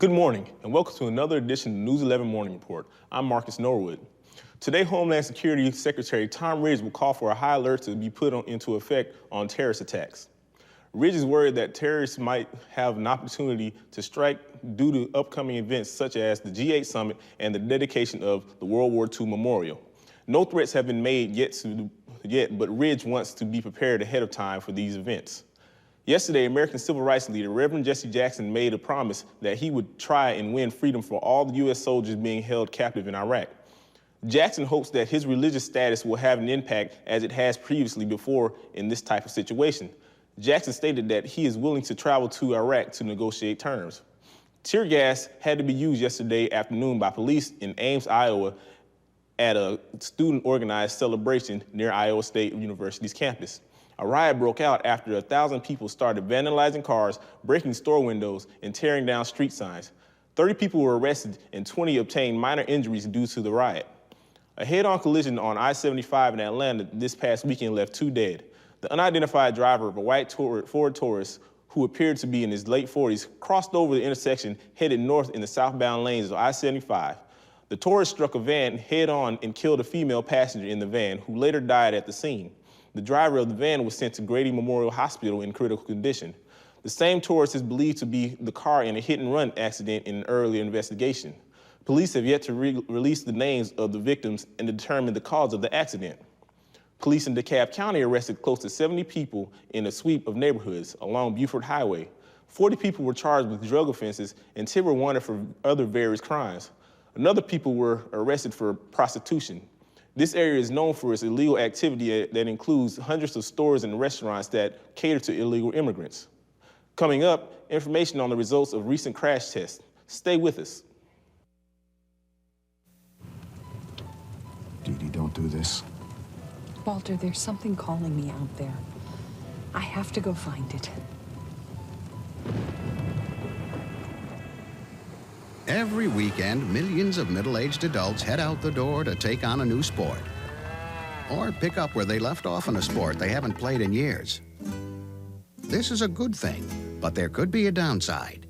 Good morning, and welcome to another edition of the News 11 Morning Report. I'm Marcus Norwood. Today, Homeland Security Secretary Tom Ridge will call for a high alert to be put into effect on terrorist attacks. Ridge is worried that terrorists might have an opportunity to strike due to upcoming events such as the G8 summit and the dedication of the World War II Memorial. No threats have been made yet, but Ridge wants to be prepared ahead of time for these events. Yesterday, American civil rights leader Reverend Jesse Jackson made a promise that he would try and win freedom for all the U.S. soldiers being held captive in Iraq. Jackson hopes that his religious status will have an impact as it has previously before in this type of situation. Jackson stated that he is willing to travel to Iraq to negotiate terms. Tear gas had to be used yesterday afternoon by police in Ames, Iowa, at a student-organized celebration near Iowa State University's campus. A riot broke out after 1,000 people started vandalizing cars, breaking store windows, and tearing down street signs. 30 people were arrested and 20 obtained minor injuries due to the riot. A head-on collision on I-75 in Atlanta this past weekend left 2 dead. The unidentified driver of a white Ford Taurus, who appeared to be in his late 40s, crossed over the intersection headed north in the southbound lanes of I-75. The Taurus struck a van head-on and killed a female passenger in the van, who later died at the scene. The driver of the van was sent to Grady Memorial Hospital in critical condition. The same Taurus is believed to be the car in a hit-and-run accident in an earlier investigation. Police have yet to release the names of the victims and determine the cause of the accident. Police in DeKalb County arrested close to 70 people in a sweep of neighborhoods along Buford Highway. 40 people were charged with drug offenses and 10 were wanted for other various crimes. Another people were arrested for prostitution. This area is known for its illegal activity that includes hundreds of stores and restaurants that cater to illegal immigrants. Coming up, information on the results of recent crash tests. Stay with us. Dee Dee, don't do this. Walter, there's something calling me out there. I have to go find it. Every weekend, millions of middle-aged adults head out the door to take on a new sport or pick up where they left off in a sport they haven't played in years. This is a good thing, but there could be a downside.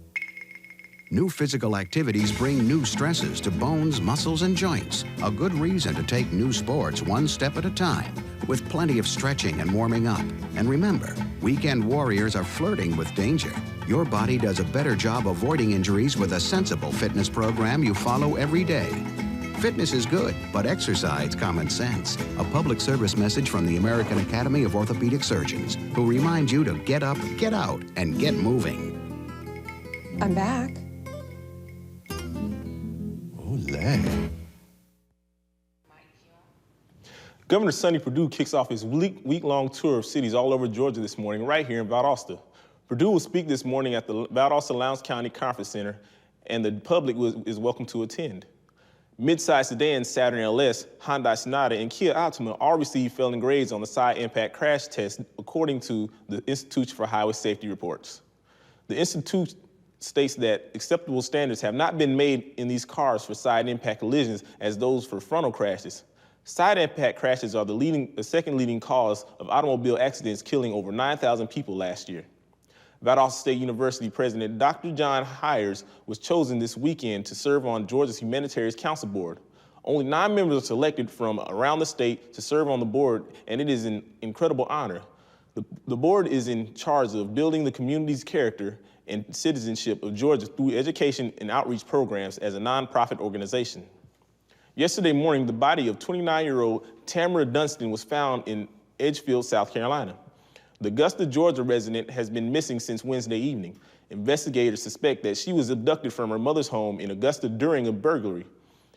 New physical activities bring new stresses to bones, muscles, and joints. A good reason to take new sports one step at a time, with plenty of stretching and warming up. And remember, weekend warriors are flirting with danger. Your body does a better job avoiding injuries with a sensible fitness program you follow every day. Fitness is good, but exercise common sense. A public service message from the American Academy of Orthopedic Surgeons, who remind you to get up, get out, and get moving. I'm back. Olé. Governor Sonny Perdue kicks off his week-long tour of cities all over Georgia this morning, right here in Valdosta. Perdue will speak this morning at the Valdosta Lowndes County Conference Center, and the public is welcome to attend. Midsize sedans Saturn LS, Hyundai Sonata, and Kia Altima all received failing grades on the side impact crash test, according to the Institute for Highway Safety reports. The Institute states that acceptable standards have not been made in these cars for side impact collisions as those for frontal crashes. Side impact crashes are the second leading cause of automobile accidents, killing over 9,000 people last year. Valdosta State University President Dr. John Hires was chosen this weekend to serve on Georgia's Humanitarian Council Board. Only 9 members are selected from around the state to serve on the board, and it is an incredible honor. The board is in charge of building the community's character and citizenship of Georgia through education and outreach programs as a nonprofit organization. Yesterday morning, the body of 29-year-old Tamara Dunstan was found in Edgefield, South Carolina. The Augusta, Georgia resident has been missing since Wednesday evening. Investigators suspect that she was abducted from her mother's home in Augusta during a burglary.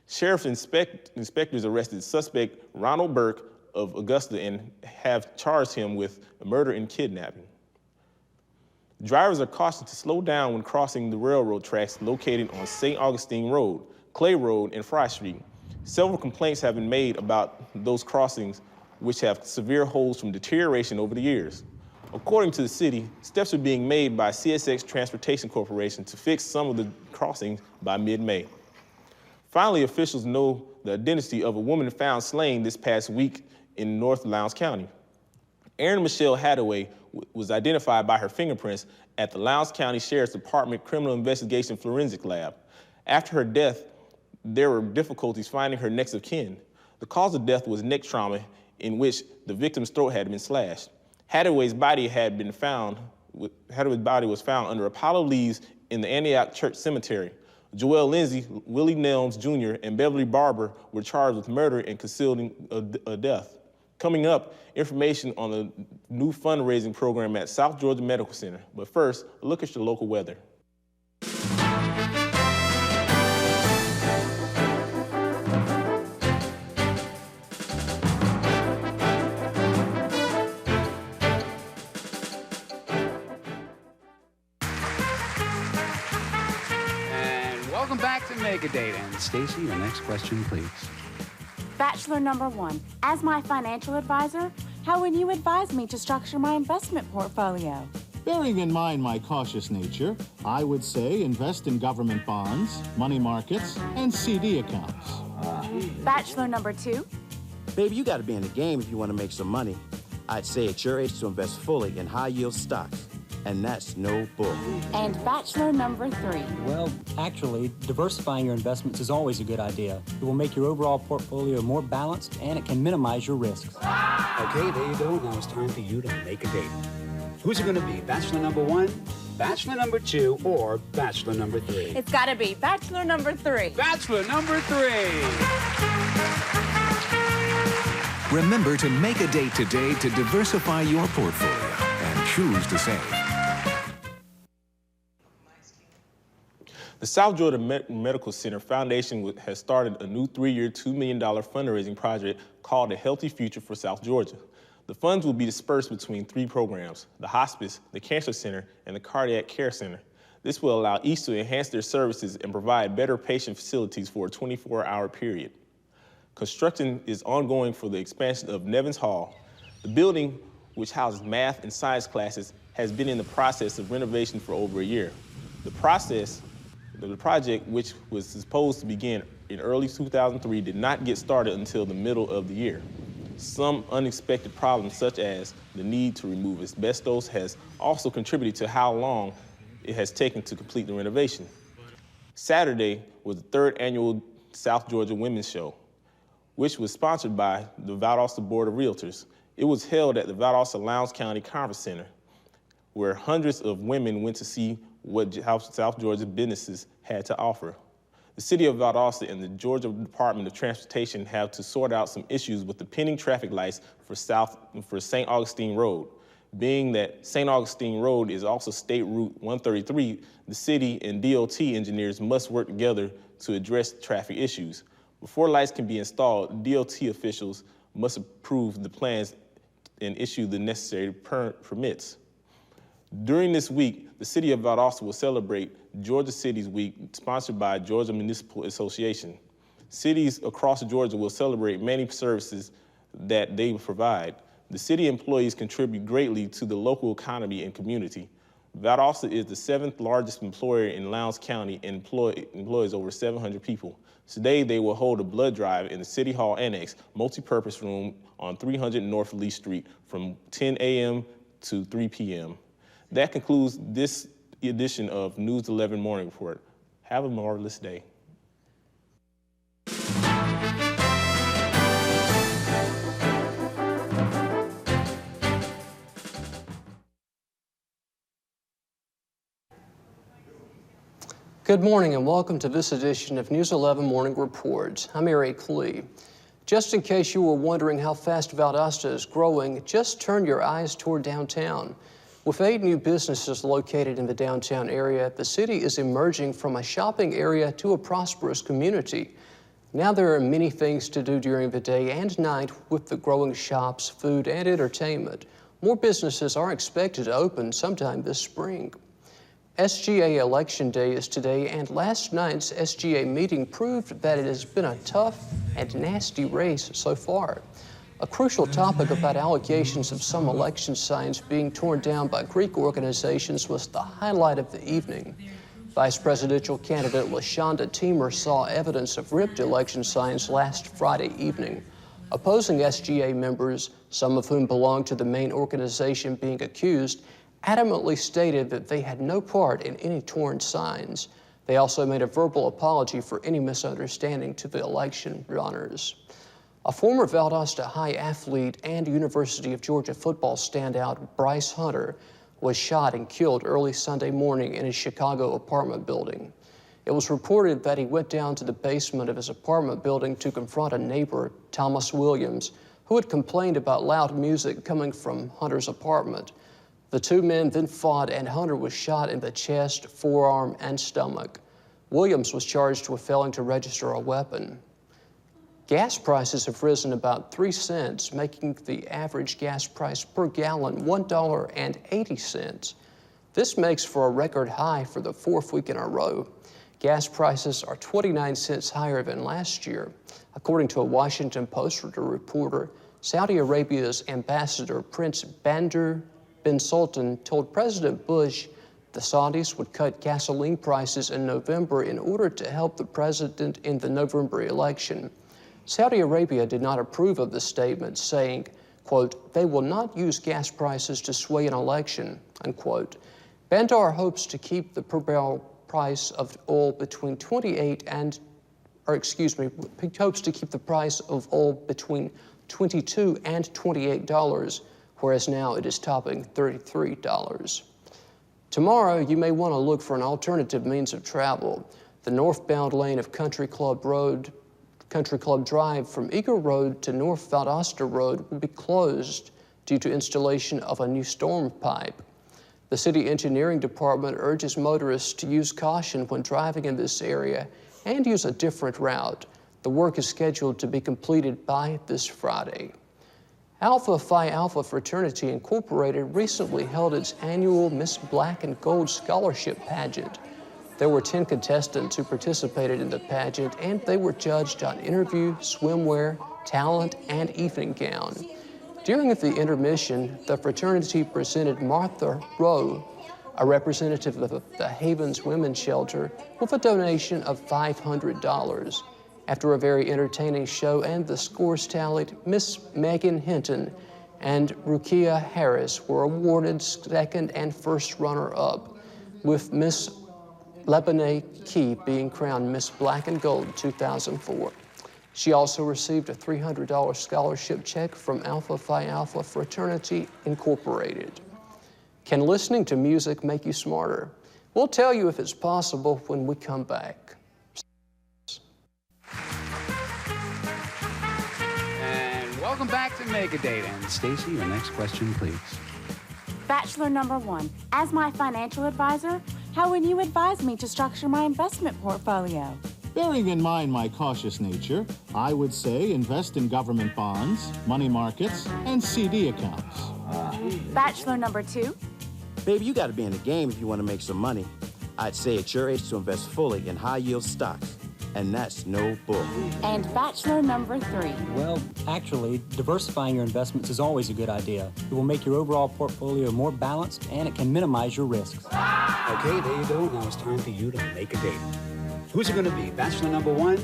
Sheriff's inspectors arrested suspect Ronald Burke of Augusta and have charged him with murder and kidnapping. Drivers are cautioned to slow down when crossing the railroad tracks located on St. Augustine Road, Clay Road, and Fry Street. Several complaints have been made about those crossings, which have severe holes from deterioration over the years. According to the city, steps are being made by CSX Transportation Corporation to fix some of the crossings by mid-May. Finally, officials know the identity of a woman found slain this past week in North Lowndes County. Erin Michelle Hadaway was identified by her fingerprints at the Lowndes County Sheriff's Department Criminal Investigation Forensic Lab. After her death, there were difficulties finding her next of kin. The cause of death was neck trauma in which the victim's throat had been slashed. Hadaway's body was found under a pile of leaves in the Antioch Church Cemetery. Joel Lindsay, Willie Nelms Jr., and Beverly Barber were charged with murder and concealing a death. Coming up, information on the new fundraising program at South Georgia Medical Center. But first, a look at your local weather. Welcome back to Make a Date. And Stacy, your next question, please. Bachelor number 1, as my financial advisor, how would you advise me to structure my investment portfolio? Bearing in mind my cautious nature, I would say invest in government bonds, money markets, and CD accounts. Bachelor number 2. Baby, you got to be in the game if you want to make some money. I'd say at your age to invest fully in high-yield stocks. And that's no bull. And bachelor number 3. Well, actually, diversifying your investments is always a good idea. It will make your overall portfolio more balanced, and it can minimize your risks. Okay, there you go. Now it's time for you to make a date. Who's it going to be? Bachelor number 1, bachelor number 2, or bachelor number 3? It's got to be bachelor number 3. Bachelor number 3. Remember to make a date today to diversify your portfolio and choose to save. The South Georgia Medical Center Foundation has started a new 3-year, $2 million fundraising project called A Healthy Future for South Georgia. The funds will be dispersed between 3 programs: the hospice, the cancer center, and the cardiac care center. This will allow each to enhance their services and provide better patient facilities for a 24-hour period. Construction is ongoing for the expansion of Nevins Hall. The building, which houses math and science classes, has been in the process of renovation for over a year. The project, which was supposed to begin in early 2003, did not get started until the middle of the year. Some unexpected problems, such as the need to remove asbestos, has also contributed to how long it has taken to complete the renovation. Saturday was the 3rd annual South Georgia Women's Show, which was sponsored by the Valdosta Board of Realtors. It was held at the Valdosta Lowndes County Conference Center, where hundreds of women went to see how South Georgia businesses had to offer. The City of Valdosta and the Georgia Department of Transportation have to sort out some issues with the pending traffic lights for St. Augustine Road. Being that St. Augustine Road is also State Route 133, the city and DOT engineers must work together to address traffic issues. Before lights can be installed, DOT officials must approve the plans and issue the necessary permits. During this week, the City of Valdosta will celebrate Georgia Cities Week, sponsored by Georgia Municipal Association. Cities across Georgia will celebrate many services that they provide. The city employees contribute greatly to the local economy and community. Valdosta is the 7th largest employer in Lowndes County and employs over 700 people. Today, they will hold a blood drive in the City Hall Annex multi-purpose room on 300 North Lee Street from 10 a.m. to 3 p.m. That concludes this edition of News 11 Morning Report. Have a marvelous day. Good morning and welcome to this edition of News 11 Morning Report. I'm Eric Lee. Just in case you were wondering how fast Valdosta is growing, just turn your eyes toward downtown. With 8 new businesses located in the downtown area, the city is emerging from a shopping area to a prosperous community. Now there are many things to do during the day and night with the growing shops, food, and entertainment. More businesses are expected to open sometime this spring. SGA Election Day is today, and last night's SGA meeting proved that it has been a tough and nasty race so far. A crucial topic about allegations of some election signs being torn down by Greek organizations was the highlight of the evening. Vice presidential candidate LaShonda Teemer saw evidence of ripped election signs last Friday evening. Opposing SGA members, some of whom belong to the main organization being accused, adamantly stated that they had no part in any torn signs. They also made a verbal apology for any misunderstanding to the election runners. A former Valdosta High athlete and University of Georgia football standout, Bryce Hunter, was shot and killed early Sunday morning in his Chicago apartment building. It was reported that he went down to the basement of his apartment building to confront a neighbor, Thomas Williams, who had complained about loud music coming from Hunter's apartment. The two men then fought and Hunter was shot in the chest, forearm, and stomach. Williams was charged with failing to register a weapon. Gas prices have risen about 3 cents, making the average gas price per gallon $1.80. This makes for a record high for the 4th week in a row. Gas prices are 29 cents higher than last year. According to a Washington Post reporter, Saudi Arabia's ambassador, Prince Bandar bin Sultan, told President Bush the Saudis would cut gasoline prices in November in order to help the president in the November election. Saudi Arabia did not approve of the statement, saying, quote, "They will not use gas prices to sway an election," unquote. Bandar hopes to keep the per barrel price of oil between hopes to keep the price of oil between $22 and $28, whereas now it is topping $33. Tomorrow, you may want to look for an alternative means of travel. The northbound lane of Country Club Drive from Eagle Road to North Valdosta Road will be closed due to installation of a new storm pipe. The City Engineering Department urges motorists to use caution when driving in this area and use a different route. The work is scheduled to be completed by this Friday. Alpha Phi Alpha Fraternity Incorporated recently held its annual Miss Black and Gold Scholarship Pageant. There were 10 contestants who participated in the pageant, and they were judged on interview, swimwear, talent, and evening gown. During the intermission, the fraternity presented Martha Rowe, a representative of the Havens Women's Shelter, with a donation of $500. After a very entertaining show and the scores tallied, Miss Megan Hinton and Rukia Harris were awarded second and first runner-up, with Miss Lebanon Key being crowned Miss Black and Gold 2004. She also received a $300 scholarship check from Alpha Phi Alpha Fraternity Incorporated. Can listening to music make you smarter? We'll tell you if it's possible when we come back. And welcome back to Make a Date. And Stacy, your next question, please. Bachelor number 1, as my financial advisor, how would you advise me to structure my investment portfolio? Bearing in mind my cautious nature, I would say invest in government bonds, money markets, and CD accounts. Bachelor number 2, Baby, you got to be in the game if you want to make some money. I'd say at your age to invest fully in high-yield stocks, and that's no bull. and bachelor number 3. Well, actually, diversifying your investments is always a good idea. It will make your overall portfolio more balanced, and it can minimize your risks. Okay, there you go. Now it's time for you to make a date. Who's it going to be? Bachelor number 1,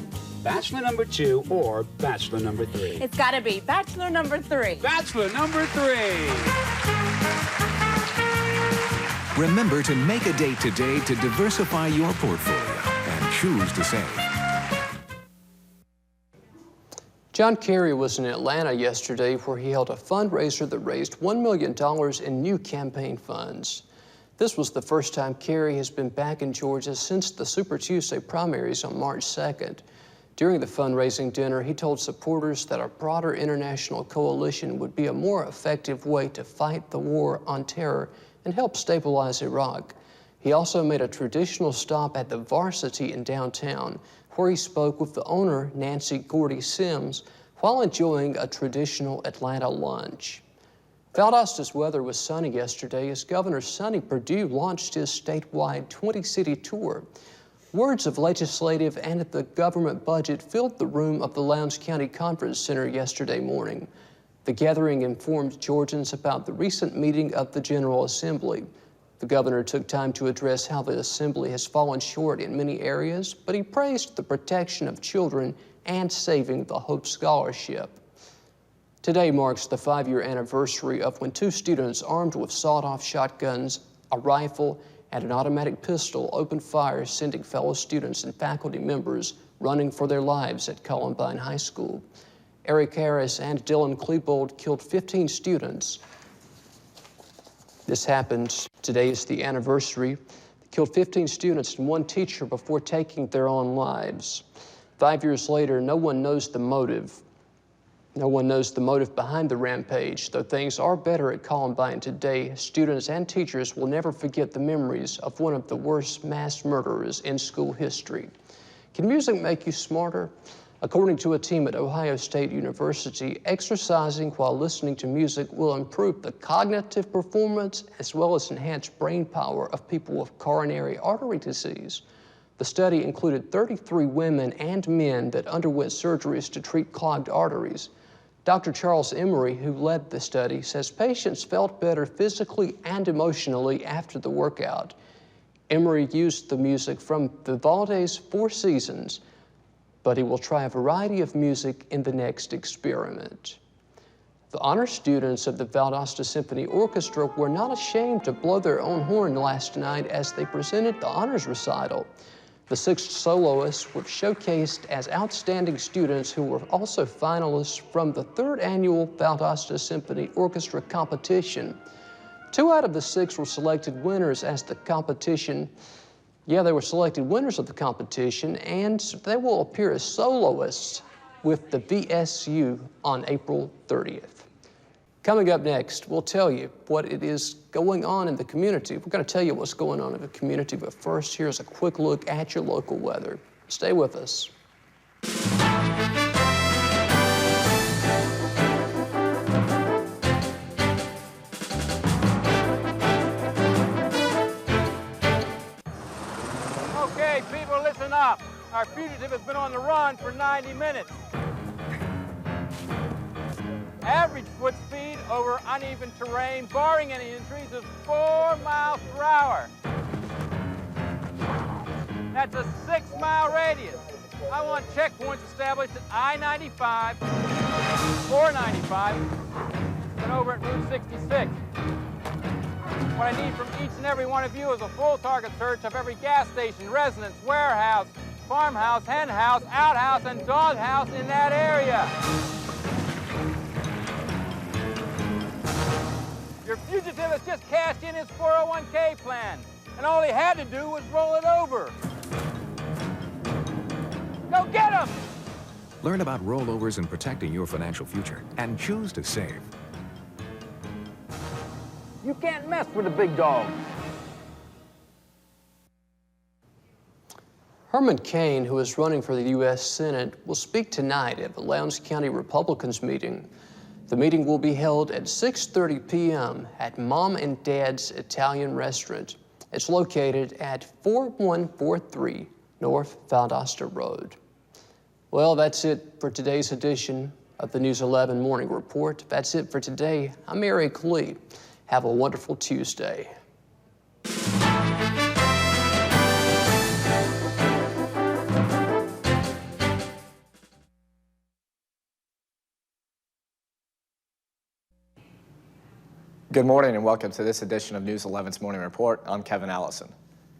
bachelor number 2, or bachelor number 3? It's gotta be bachelor number 3. Bachelor number 3! Remember to make a date today to diversify your portfolio and choose to save. John Kerry was in Atlanta yesterday where he held a fundraiser that raised $1 million in new campaign funds. This was the first time Kerry has been back in Georgia since the Super Tuesday primaries on March 2nd. During the fundraising dinner, he told supporters that a broader international coalition would be a more effective way to fight the war on terror and help stabilize Iraq. He also made a traditional stop at the Varsity in downtown, where he spoke with the owner, Nancy Gordy Sims, while enjoying a traditional Atlanta lunch. Valdosta's weather was sunny yesterday as Governor Sonny Perdue launched his statewide 20-city tour. Words of legislative and the government budget filled the room of the Lowndes County Conference Center yesterday morning. The gathering informed Georgians about the recent meeting of the General Assembly. The governor took time to address how the Assembly has fallen short in many areas, but he praised the protection of children and saving the Hope Scholarship. Today marks the 5-year anniversary of when 2 students armed with sawed-off shotguns, a rifle, and an automatic pistol opened fire, sending fellow students and faculty members running for their lives at Columbine High School. Eric Harris and Dylan Klebold killed 15 students. This happened, today is the anniversary. They killed 15 students and 1 teacher before taking their own lives. 5 years later, no one knows the motive. No one knows the motive behind the rampage. Though things are better at Columbine today, students and teachers will never forget the memories of one of the worst mass murderers in school history. Can music make you smarter? According to a team at Ohio State University, exercising while listening to music will improve the cognitive performance as well as enhance brain power of people with coronary artery disease. The study included 33 women and men that underwent surgeries to treat clogged arteries. Dr. Charles Emery, who led the study, says patients felt better physically and emotionally after the workout. Emery used the music from Vivaldi's 4 Seasons, but he will try a variety of music in the next experiment. The honor students of the Valdosta Symphony Orchestra were not ashamed to blow their own horn last night as they presented the honors recital. The 6 soloists were showcased as outstanding students who were also finalists from the 3rd annual Valdosta Symphony Orchestra competition. 2 out of the 6 were selected winners as the competition. They were selected winners of the competition, and they will appear as soloists with the VSU on April 30th. Coming up next, we'll tell you what it is going on in the community. We're going to tell you what's going on in the community, but first, here's a quick look at your local weather. Stay with us. Okay, people, listen up. Our fugitive has been on the run for 90 minutes. Average foot speed over uneven terrain, barring any injuries, is 4 miles per hour. That's a 6-mile radius. I want checkpoints established at I-95, 495, and over at Route 66. What I need from each and every one of you is a full target search of every gas station, residence, warehouse, farmhouse, hen house, outhouse, and doghouse in that area. Your fugitive has just cashed in his 401k plan, and all he had to do was roll it over. Go get him! Learn about rollovers and protecting your financial future, and choose to save. You can't mess with a big dog. Herman Cain, who is running for the U.S. Senate, will speak tonight at the Lowndes County Republicans meeting. The meeting will be held at 6:30 p.m. at Mom and Dad's Italian Restaurant. It's located at 4143 North Valdosta Road. Well, that's it for today's edition of the News 11 Morning Report. That's it for today. I'm Eric Lee. Have a wonderful Tuesday. Good morning and welcome to this edition of News 11's Morning Report. I'm Kevin Allison.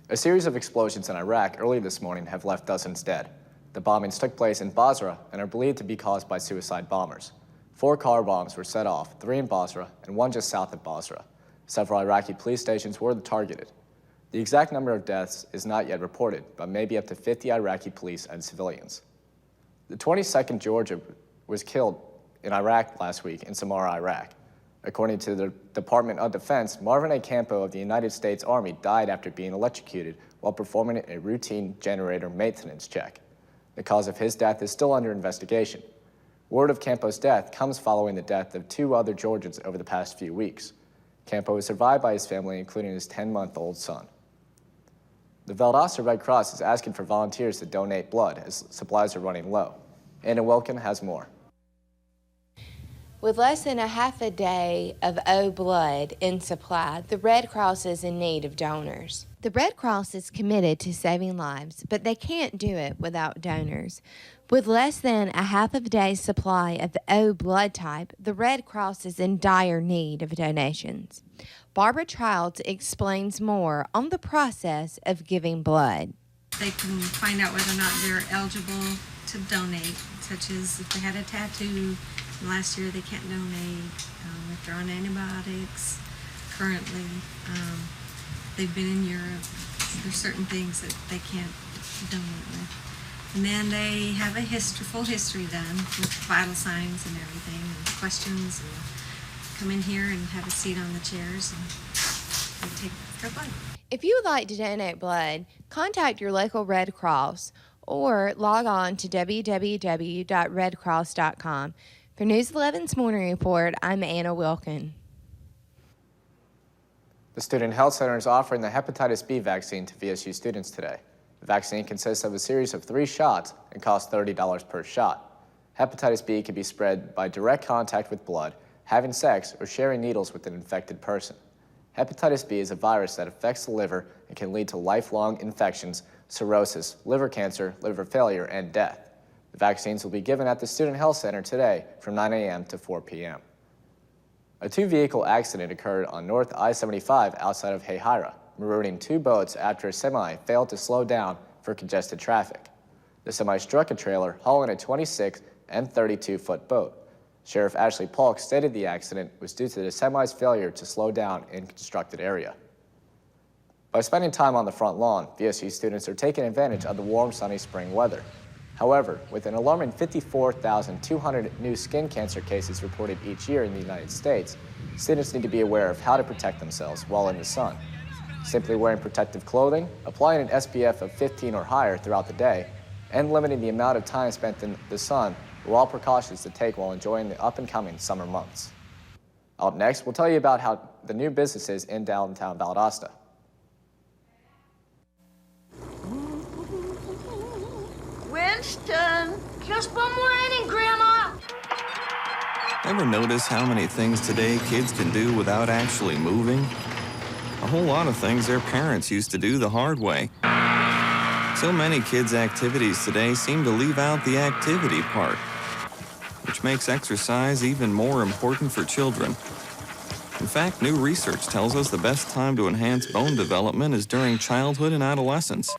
A series of explosions in Iraq early this morning have left dozens dead. The bombings took place in Basra and are believed to be caused by suicide bombers. 4 car bombs were set off, 3 in Basra and 1 just south of Basra. Several Iraqi police stations were targeted. The exact number of deaths is not yet reported, but may be up to 50 Iraqi police and civilians. The 22nd Georgia was killed in Iraq last week in Samarra, Iraq. According to the Department of Defense, Marvin A. Campo of the United States Army died after being electrocuted while performing a routine generator maintenance check. The cause of his death is still under investigation. Word of Campo's death comes following the death of 2 other Georgians over the past few weeks. Campo is survived by his family, including his 10-month-old son. The Valdosta Red Cross is asking for volunteers to donate blood as supplies are running low. Anna Wilkin has more. With less than a half a day of O blood in supply, the Red Cross is in need of donors. The Red Cross is committed to saving lives, but they can't do it without donors. With less than a half of a day's supply of the O blood type, the Red Cross is in dire need of donations. Barbara Childs explains more on the process of giving blood. They can find out whether or not they're eligible to donate, such as if they had a tattoo last year, they can't donate. If they're on antibiotics currently, they've been in Europe, there's certain things that they can't donate with. And then they have a full history done with vital signs and everything, and questions, and come in here and have a seat on the chairs and they take their blood. If you would like to donate blood, contact your local Red Cross or log on to www.redcross.com. For News 11's Morning Report, I'm Anna Wilkin. The Student Health Center is offering the hepatitis B vaccine to VSU students today. The vaccine consists of a series of 3 shots and costs $30 per shot. Hepatitis B can be spread by direct contact with blood, having sex, or sharing needles with an infected person. Hepatitis B is a virus that affects the liver and can lead to lifelong infections, cirrhosis, liver cancer, liver failure, and death. The vaccines will be given at the Student Health Center today from 9 a.m. to 4 p.m. A 2-vehicle accident occurred on North I-75 outside of Hayhira, marooning 2 boats after a semi failed to slow down for congested traffic. The semi struck a trailer hauling a 26 and 32-foot boat. Sheriff Ashley Polk stated the accident was due to the semi's failure to slow down in a constructed area. By spending time on the front lawn, VSU students are taking advantage of the warm, sunny spring weather. However, with an alarming 54,200 new skin cancer cases reported each year in the United States, students need to be aware of how to protect themselves while in the sun. Simply wearing protective clothing, applying an SPF of 15 or higher throughout the day, and limiting the amount of time spent in the sun are all precautions to take while enjoying the up-and-coming summer months. Up next, we'll tell you about how the new businesses in downtown Valdosta. Winston, just one more inning, Grandma. Ever notice how many things today kids can do without actually moving? A whole lot of things their parents used to do the hard way. So many kids' activities today seem to leave out the activity part, which makes exercise even more important for children. In fact, new research tells us the best time to enhance bone development is during childhood and adolescence.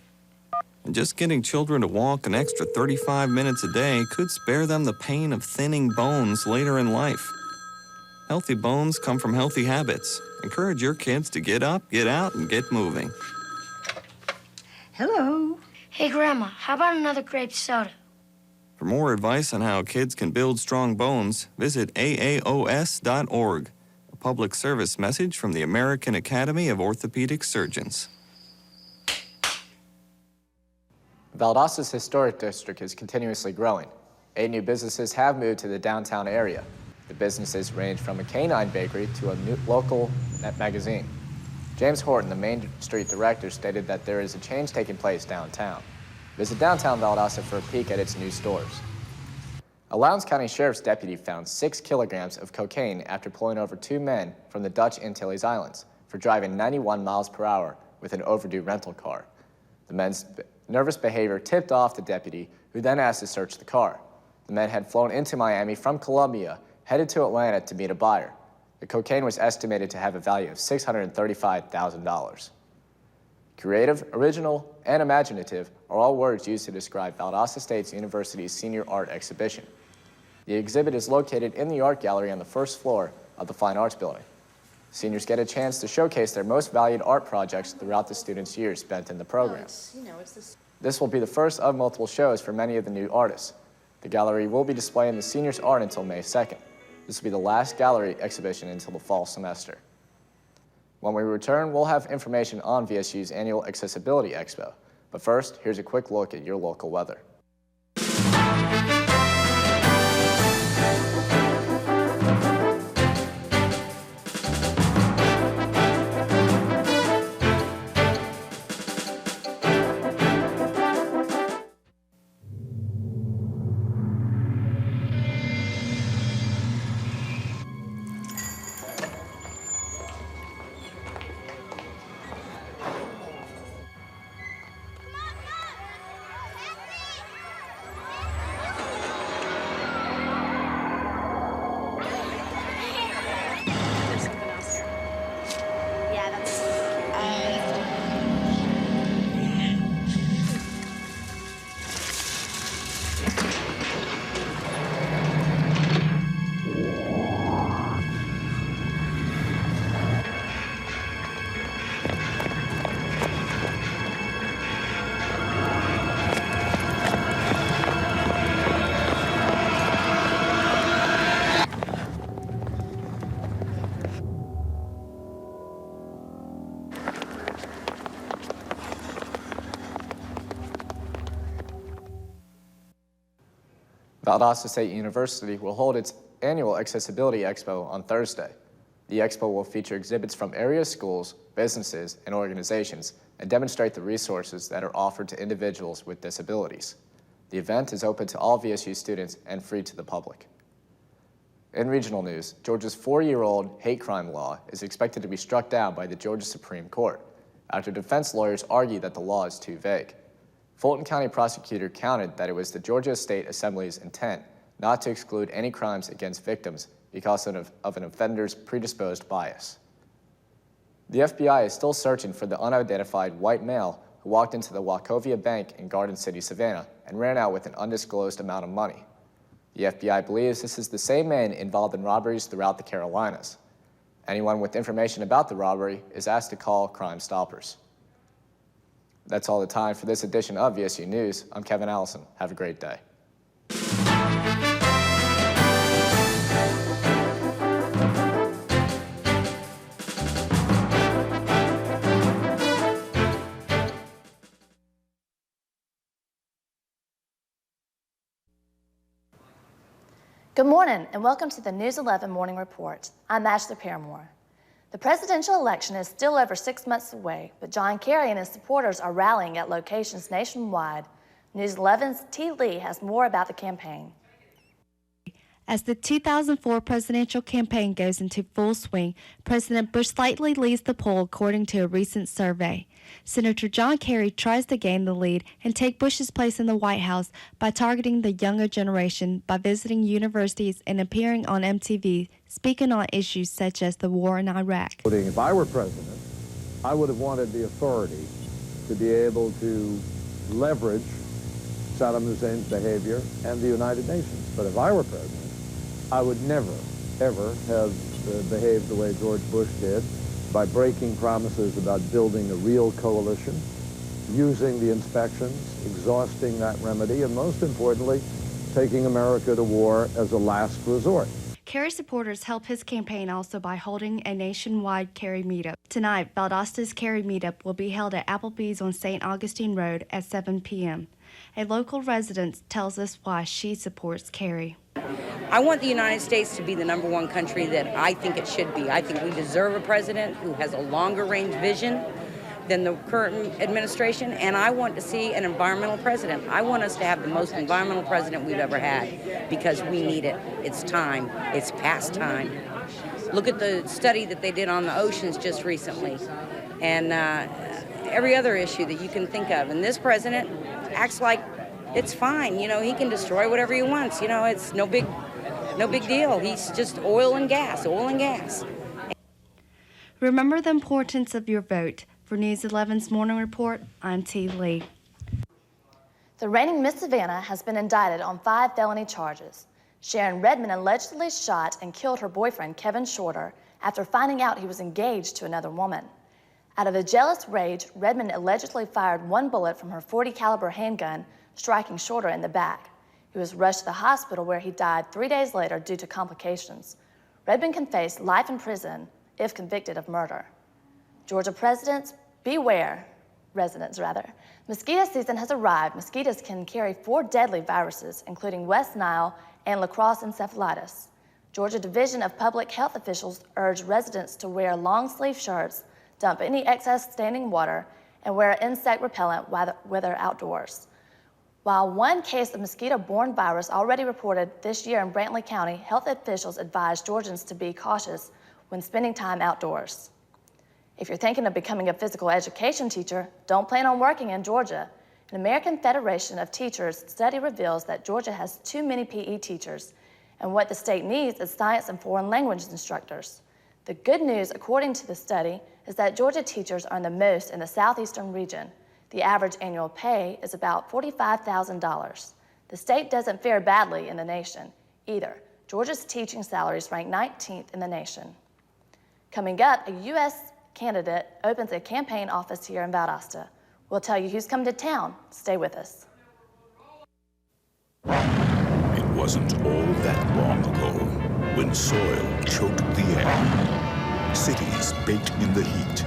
And just getting children to walk an extra 35 minutes a day could spare them the pain of thinning bones later in life. Healthy bones come from healthy habits. Encourage your kids to get up, get out, and get moving. Hello. Hey, Grandma, how about another grape soda? For more advice on how kids can build strong bones, visit AAOS.org, a public service message from the American Academy of Orthopedic Surgeons. Valdosta's historic district is continuously growing. 8 new businesses have moved to the downtown area. The businesses range from a canine bakery to a new local net magazine. James Horton, the Main Street director, stated that there is a change taking place downtown. Visit downtown Valdosta for a peek at its new stores. A Lowndes County Sheriff's deputy found 6 kilograms of cocaine after pulling over 2 men from the Dutch Antilles Islands for driving 91 miles per hour with an overdue rental car. The men's nervous behavior tipped off the deputy, who then asked to search the car. The men had flown into Miami from Colombia, headed to Atlanta to meet a buyer. The cocaine was estimated to have a value of $635,000. Creative, original, and imaginative are all words used to describe Valdosta State University's senior art exhibition. The exhibit is located in the art gallery on the first floor of the Fine Arts Building. Seniors get a chance to showcase their most valued art projects throughout the students' years spent in the program. This will be the first of multiple shows for many of the new artists. The gallery will be displaying the seniors' art until May 2nd. This will be the last gallery exhibition until the fall semester. When we return, we'll have information on VSU's annual Accessibility Expo. But first, here's a quick look at your local weather. Valdosta State University will hold its annual Accessibility Expo on Thursday. The expo will feature exhibits from area schools, businesses, and organizations and demonstrate the resources that are offered to individuals with disabilities. The event is open to all VSU students and free to the public. In regional news, Georgia's 4-year-old hate crime law is expected to be struck down by the Georgia Supreme Court after defense lawyers argue that the law is too vague. Fulton County prosecutor counted that it was the Georgia State Assembly's intent not to exclude any crimes against victims because of an offender's predisposed bias. The FBI is still searching for the unidentified white male who walked into the Wachovia Bank in Garden City, Savannah, and ran out with an undisclosed amount of money. The FBI believes this is the same man involved in robberies throughout the Carolinas. Anyone with information about the robbery is asked to call Crime Stoppers. That's all the time for this edition of VSU News. I'm Kevin Allison. Have a great day. Good morning and welcome to the News 11 Morning Report. I'm Ashley Paramore. The presidential election is still over 6 months away, but John Kerry and his supporters are rallying at locations nationwide. News 11's T. Lee has more about the campaign. As the 2004 presidential campaign goes into full swing, President Bush slightly leads the poll according to a recent survey. Senator John Kerry tries to gain the lead and take Bush's place in the White House by targeting the younger generation by visiting universities and appearing on MTV, speaking on issues such as the war in Iraq. If I were president, I would have wanted the authority to be able to leverage Saddam Hussein's behavior and the United Nations. But if I were president, I would never, ever have behaved the way George Bush did by breaking promises about building a real coalition, using the inspections, exhausting that remedy, and most importantly, taking America to war as a last resort. Kerry supporters help his campaign also by holding a nationwide Kerry meetup. Tonight, Valdosta's Kerry meetup will be held at Applebee's on St. Augustine Road at 7 p.m. A local resident tells us why she supports Kerry. I want the United States to be the #1 country that I think it should be. I think we deserve a president who has a longer range vision than the current administration, and I want to see an environmental president. I want us to have the most environmental president we've ever had because we need it. It's time. It's past time. Look at the study that they did on the oceans just recently, and every other issue that you can think of. And this president acts like it's fine. You know, he can destroy whatever he wants. You know, it's no big deal. He's just oil and gas. Remember the importance of your vote. For News 11's Morning Report, I'm T. Lee. The reigning Miss Savannah has been indicted on 5 felony charges. Sharon Redmond allegedly shot and killed her boyfriend, Kevin Shorter, after finding out he was engaged to another woman. Out of a jealous rage, Redmond allegedly fired 1 bullet from her .40 caliber handgun, striking Shorter in the back. He was rushed to the hospital where he died 3 days later due to complications. Redmond can face life in prison if convicted of murder. Georgia residents, beware. Mosquito season has arrived. Mosquitoes can carry 4 deadly viruses, including West Nile and La Crosse encephalitis. Georgia Division of Public Health officials urge residents to wear long-sleeve shirts, dump any excess standing water, and wear insect repellent while they're outdoors. While 1 case of mosquito-borne virus already reported this year in Brantley County, health officials advise Georgians to be cautious when spending time outdoors. If you're thinking of becoming a physical education teacher, don't plan on working in Georgia. An American Federation of Teachers study reveals that Georgia has too many PE teachers, and what the state needs is science and foreign language instructors. The good news, according to the study, is that Georgia teachers earn the most in the southeastern region. The average annual pay is about $45,000. The state doesn't fare badly in the nation either. Georgia's teaching salaries rank 19th in the nation. Coming up, a U.S. candidate opens a campaign office here in Valdosta. We'll tell you who's come to town. Stay with us. It wasn't all that long ago when soil choked the air, cities baked in the heat,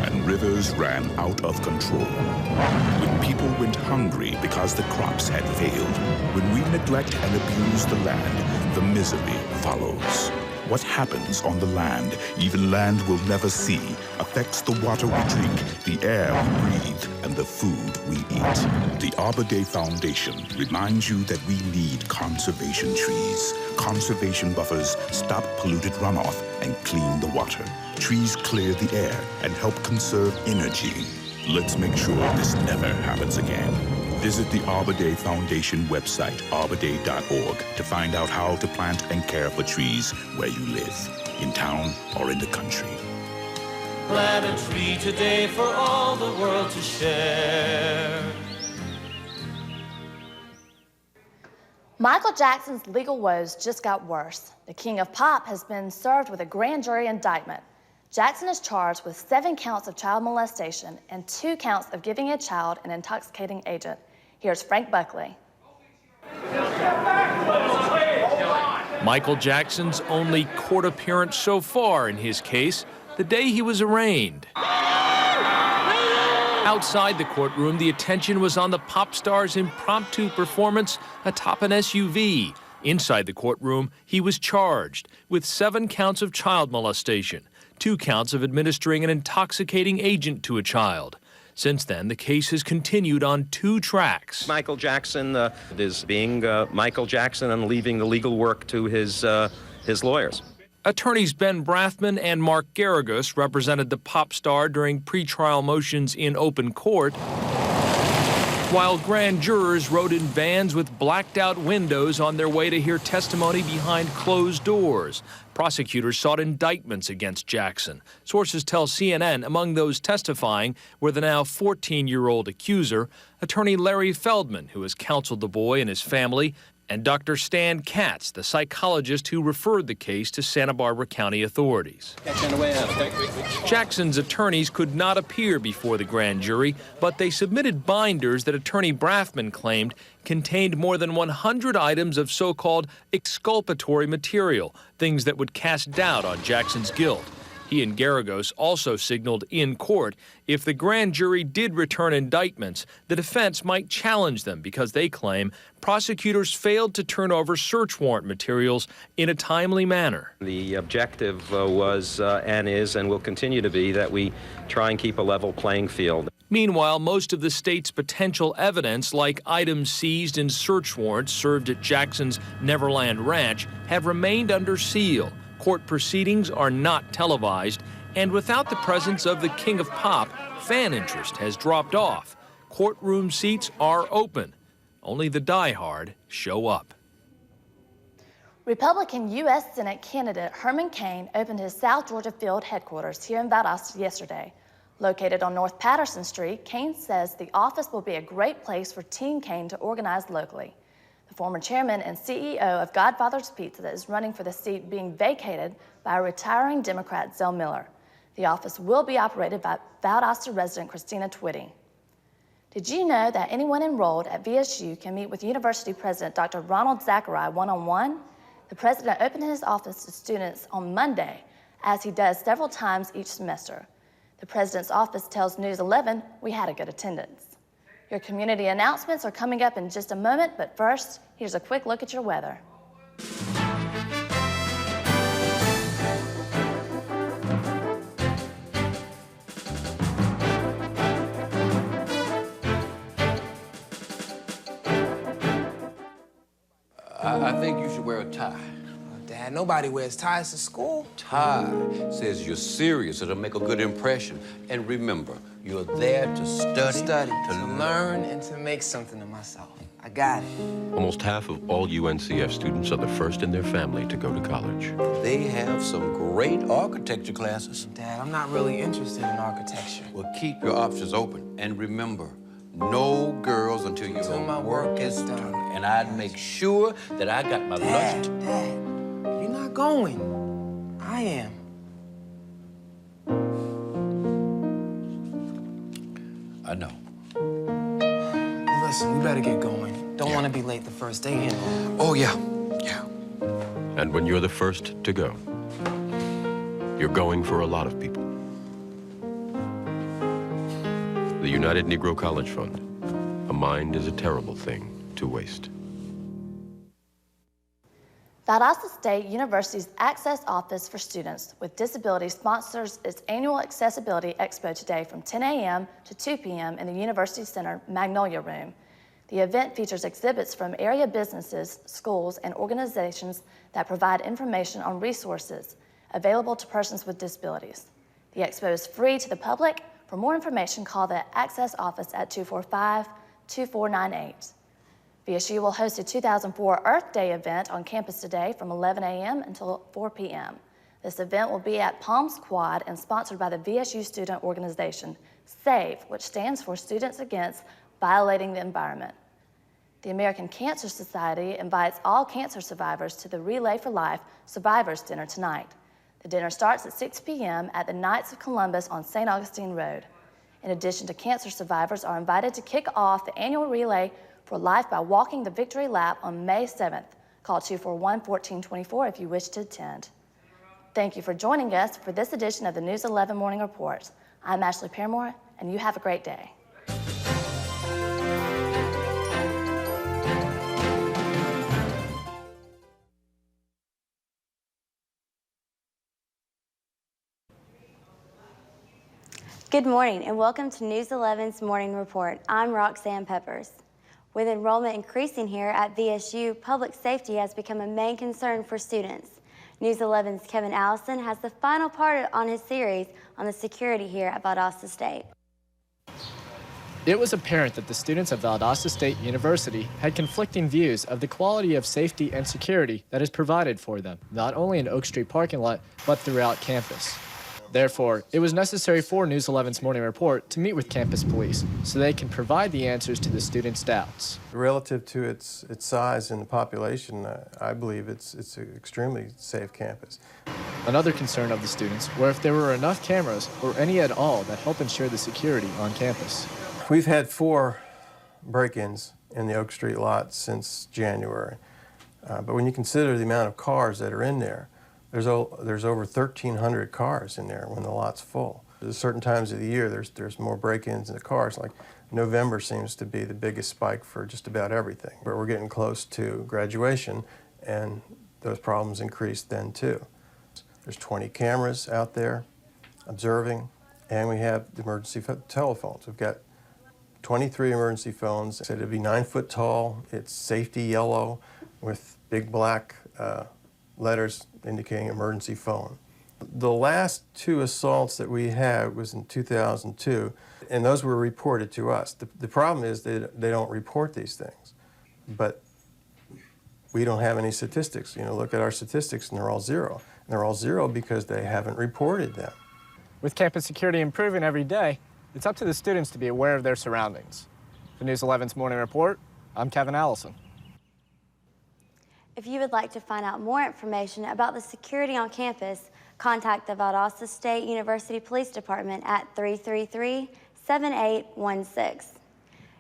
and rivers ran out of control. When people went hungry because the crops had failed, when we neglect and abuse the land, the misery follows. What happens on the land, even land we'll never see, affects the water we drink, the air we breathe, and the food we eat. The Arbor Day Foundation reminds you that we need conservation trees. Conservation buffers stop polluted runoff and clean the water. Trees clear the air and help conserve energy. Let's make sure this never happens again. Visit the Arbor Day Foundation website, arborday.org, to find out how to plant and care for trees where you live, in town or in the country. Plant a tree today for all the world to share. Michael Jackson's legal woes just got worse. The King of Pop has been served with a grand jury indictment. Jackson is charged with 7 counts of child molestation and 2 counts of giving a child an intoxicating agent. Here's Frank Buckley. Michael Jackson's only court appearance so far in his case, the day he was arraigned. Outside the courtroom, the attention was on the pop star's impromptu performance atop an SUV. Inside the courtroom, he was charged with 7 counts of child molestation, 2 counts of administering an intoxicating agent to a child. Since then, the case has continued on 2 tracks. Michael Jackson is being Michael Jackson and leaving the legal work to his lawyers. Attorneys Ben Brathman and Mark Garagos represented the pop star during pretrial motions in open court, while grand jurors rode in vans with blacked-out windows on their way to hear testimony behind closed doors. Prosecutors sought indictments against Jackson. Sources tell CNN among those testifying were the now 14-year-old accuser, attorney Larry Feldman, who has counseled the boy and his family, and Dr. Stan Katz, the psychologist who referred the case to Santa Barbara County authorities. Jackson's attorneys could not appear before the grand jury, but they submitted binders that attorney Brathman claimed contained more than 100 items of so-called exculpatory material, things that would cast doubt on Jackson's guilt. He and Garagos also signaled in court if the grand jury did return indictments, the defense might challenge them because they claim prosecutors failed to turn over search warrant materials in a timely manner. The objective was and is and will continue to be that we try and keep a level playing field. Meanwhile, most of the state's potential evidence, like items seized in search warrants served at Jackson's Neverland Ranch, have remained under seal. Court proceedings are not televised, and without the presence of the King of Pop, fan interest has dropped off. Courtroom seats are open. Only the diehard show up. Republican U.S. Senate candidate Herman Cain opened his South Georgia field headquarters here in Valdosta yesterday. Located on North Patterson Street, Cain says the office will be a great place for Team Cain to organize locally. The former chairman and CEO of Godfather's Pizza is running for the seat being vacated by a retiring Democrat, Zell Miller. The office will be operated by Valdosta resident Christina Twitty. Did you know that anyone enrolled at VSU can meet with University President Dr. Ronald Zachary one-on-one? The president opened his office to students on Monday, as he does several times each semester. The president's office tells News 11 we had a good attendance. Your community announcements are coming up in just a moment, but first, here's a quick look at your weather. I think you should wear a tie. Dad, nobody wears ties to school. Tie says you're serious. It'll make a good impression. And remember, you're there to study, to learn, and to make something of myself. I got it. Almost half of all UNCF students are the first in their family to go to college. They have some great architecture classes. Dad, I'm not really interested in architecture. Well, keep your options open. And remember, no girls until my work is done. And I'd make sure that I got my lunch. Dad, you're not going. I am. I know. Well, listen, we better get going. Don't want to be late the first day anyway. Oh, yeah. And when you're the first to go, You're going for a lot of people. The United Negro College Fund. A mind is a terrible thing to waste. Valdosta State University's Access Office for Students with Disabilities sponsors its annual Accessibility Expo today from 10 a.m. to 2 p.m. in the University Center Magnolia Room. The event features exhibits from area businesses, schools, and organizations that provide information on resources available to persons with disabilities. The expo is free to the public. For more information, call the Access Office at 245-2498. VSU will host a 2004 Earth Day event on campus today from 11 a.m. until 4 p.m. This event will be at Palms Quad and sponsored by the VSU student organization, SAVE, which stands for Students Against Violating the Environment. The American Cancer Society invites all cancer survivors to the Relay for Life Survivors Dinner tonight. The dinner starts at 6 p.m. at the Knights of Columbus on St. Augustine Road. In addition to cancer survivors are invited to kick off the annual Relay for Life by walking the Victory Lap on May 7th. Call 241-1424 if you wish to attend. Thank you for joining us for this edition of the News 11 Morning Report. I'm Ashley Paramore, and you have a great day. Good morning and welcome to News 11's Morning Report. I'm Roxanne Peppers. With enrollment increasing here at VSU, public safety has become a main concern for students. News 11's Kevin Allison has the final part on his series on the security here at Valdosta State. It was apparent that the students at Valdosta State University had conflicting views of the quality of safety and security that is provided for them, not only in Oak Street parking lot, but throughout campus. Therefore, it was necessary for News 11's Morning Report to meet with campus police so they can provide the answers to the students' doubts. Relative to its size in the population, I believe it's an extremely safe campus. Another concern of the students were if there were enough cameras or any at all that help ensure the security on campus. We've had 4 break-ins in the Oak Street lot since January, but when you consider the amount of cars that are in there, there's over 1,300 cars in there when the lot's full. There's certain times of the year there's more break-ins in the cars. Like November seems to be the biggest spike for just about everything. But we're getting close to graduation, and those problems increase then too. There's 20 cameras out there observing, and we have the emergency telephones. We've got 23 emergency phones. It said it'd be 9 foot tall. It's safety yellow with big black letters indicating emergency phone. The last 2 assaults that we had was in 2002, and those were reported to us. The problem is they don't report these things, but we don't have any statistics. You know, look at our statistics and they're all 0. And they're all 0 because they haven't reported them. With campus security improving every day, it's up to the students to be aware of their surroundings. For News 11's Morning Report, I'm Kevin Allison. If you would like to find out more information about the security on campus, contact the Valdosta State University Police Department at 333-7816.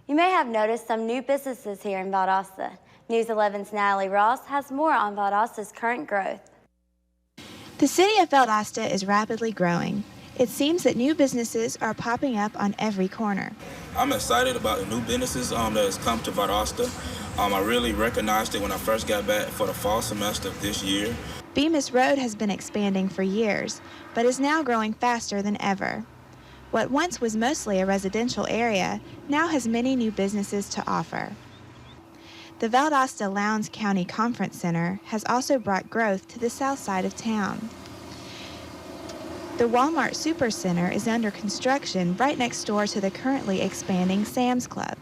You may have noticed some new businesses here in Valdosta. News 11's Natalie Ross has more on Valdosta's current growth. The city of Valdosta is rapidly growing. It seems that new businesses are popping up on every corner. I'm excited about the new businesses that has come to Valdosta. I really recognized it when I first got back for the fall semester of this year. Bemis Road has been expanding for years, but is now growing faster than ever. What once was mostly a residential area now has many new businesses to offer. The Valdosta Lowndes County Conference Center has also brought growth to the south side of town. The Walmart Supercenter is under construction right next door to the currently expanding Sam's Club.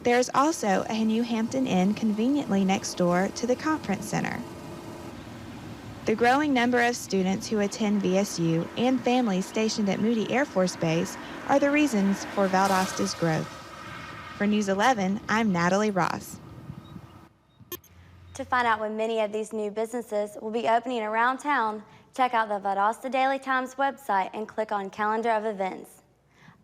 There is also a New Hampton Inn conveniently next door to the Conference Center. The growing number of students who attend VSU and families stationed at Moody Air Force Base are the reasons for Valdosta's growth. For News 11, I'm Natalie Ross. To find out when many of these new businesses will be opening around town, check out the Valdosta Daily Times website and click on Calendar of Events.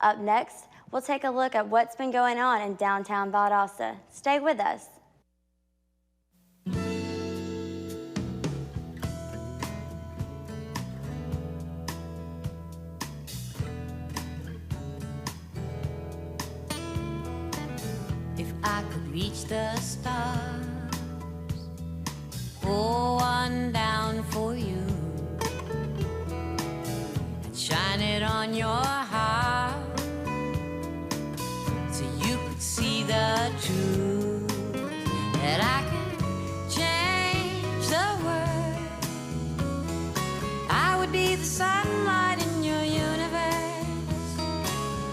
Up next, we'll take a look at what's been going on in downtown Valdosta. Stay with us. reach the stars. Pour one down for you and shine it on your heart so you could see the truth that I could change the world. I would be the sunlight in your universe.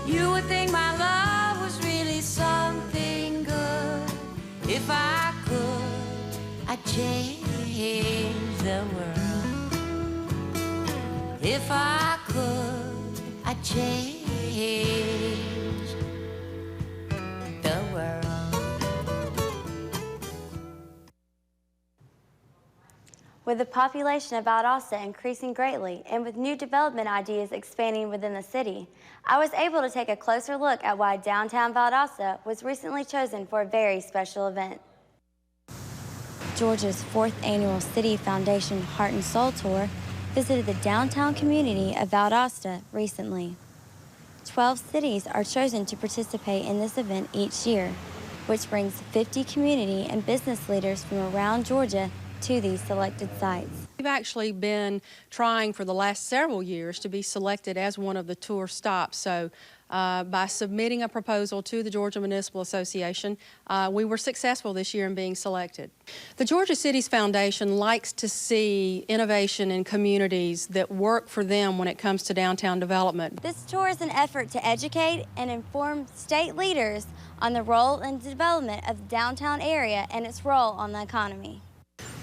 You would think my love was really something good. If I could, I'd change the world. If I could, I'd change the world. With the population of Valdosta increasing greatly and with new development ideas expanding within the city, I was able to take a closer look at why downtown Valdosta was recently chosen for a very special event. Georgia's 4th annual City Foundation Heart and Soul Tour visited the downtown community of Valdosta recently. 12 cities are chosen to participate in this event each year, which brings 50 community and business leaders from around Georgia to these selected sites. We've actually been trying for the last several years to be selected as one of the tour stops. So by submitting a proposal to the Georgia Municipal Association, we were successful this year in being selected. The Georgia Cities Foundation likes to see innovation in communities that work for them when it comes to downtown development. This tour is an effort to educate and inform state leaders on the role and development of the downtown area and its role on the economy.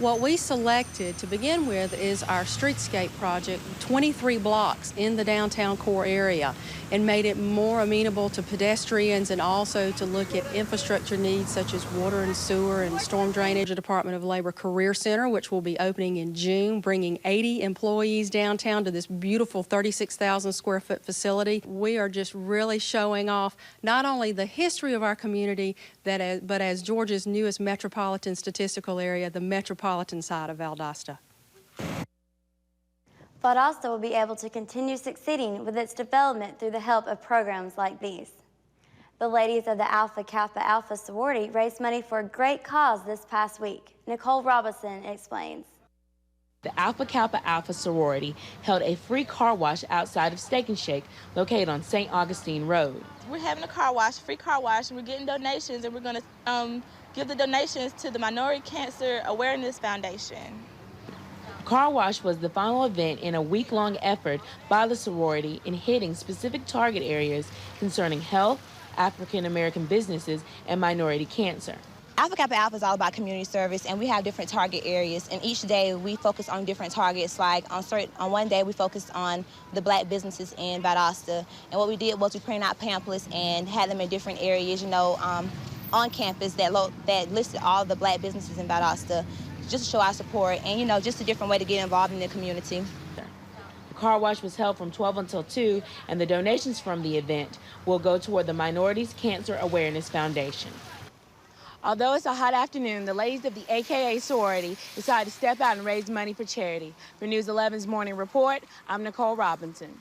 What we selected to begin with is our streetscape project, 23 blocks in the downtown core area, and made it more amenable to pedestrians and also to look at infrastructure needs such as water and sewer and storm drainage. The Department of Labor Career Center, which will be opening in June, bringing 80 employees downtown to this beautiful 36,000 square foot facility. We are just really showing off not only the history of our community, but as Georgia's newest metropolitan statistical area, the metropolitan side of Valdosta. Valdosta will be able to continue succeeding with its development through the help of programs like these. The ladies of the Kappa Alpha sorority raised money for a great cause this past week. Nicole Robinson explains. The Kappa Alpha sorority held a free car wash outside of Steak and Shake, located on St. Augustine Road. We're having a car wash, free car wash, and we're getting donations, and we're going to give the donations to the Minority Cancer Awareness Foundation. Car Wash was the final event in a week-long effort by the sorority in hitting specific target areas concerning health, African American businesses, and minority cancer. Kappa Alpha is all about community service, and we have different target areas, and each day we focus on different targets. Like on one day we focused on the black businesses in Valdosta, and what we did was we printed out pamphlets and had them in different areas, on campus that listed all the black businesses in Valdosta, just to show our support and, just a different way to get involved in the community. The car wash was held from 12 until 2, and the donations from the event will go toward the Minorities Cancer Awareness Foundation. Although it's a hot afternoon, the ladies of the AKA sorority decided to step out and raise money for charity. For News 11's Morning Report, I'm Nicole Robinson.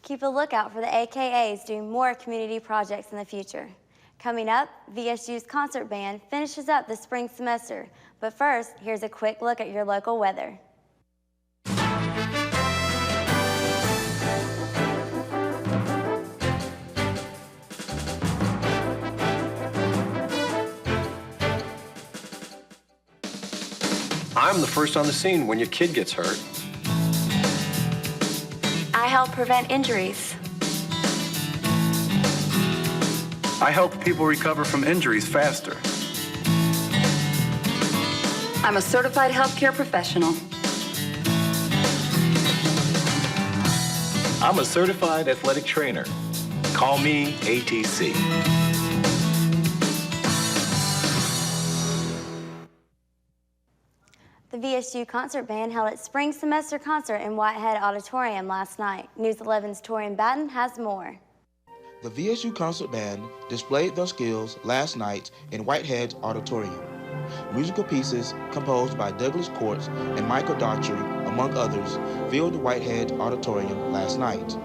Keep a lookout for the AKAs doing more community projects in the future. Coming up, VSU's concert band finishes up the spring semester. But first, here's a quick look at your local weather. I'm the first on the scene when your kid gets hurt. I help prevent injuries. I help people recover from injuries faster. I'm a certified healthcare professional. I'm a certified athletic trainer. Call me ATC. The VSU Concert Band held its spring semester concert in Whitehead Auditorium last night. News 11's Torian Batten has more. The VSU Concert Band displayed their skills last night in Whitehead's Auditorium. Musical pieces composed by Douglas Courts and Michael Daugherty, among others, filled the Whitehead Auditorium last night.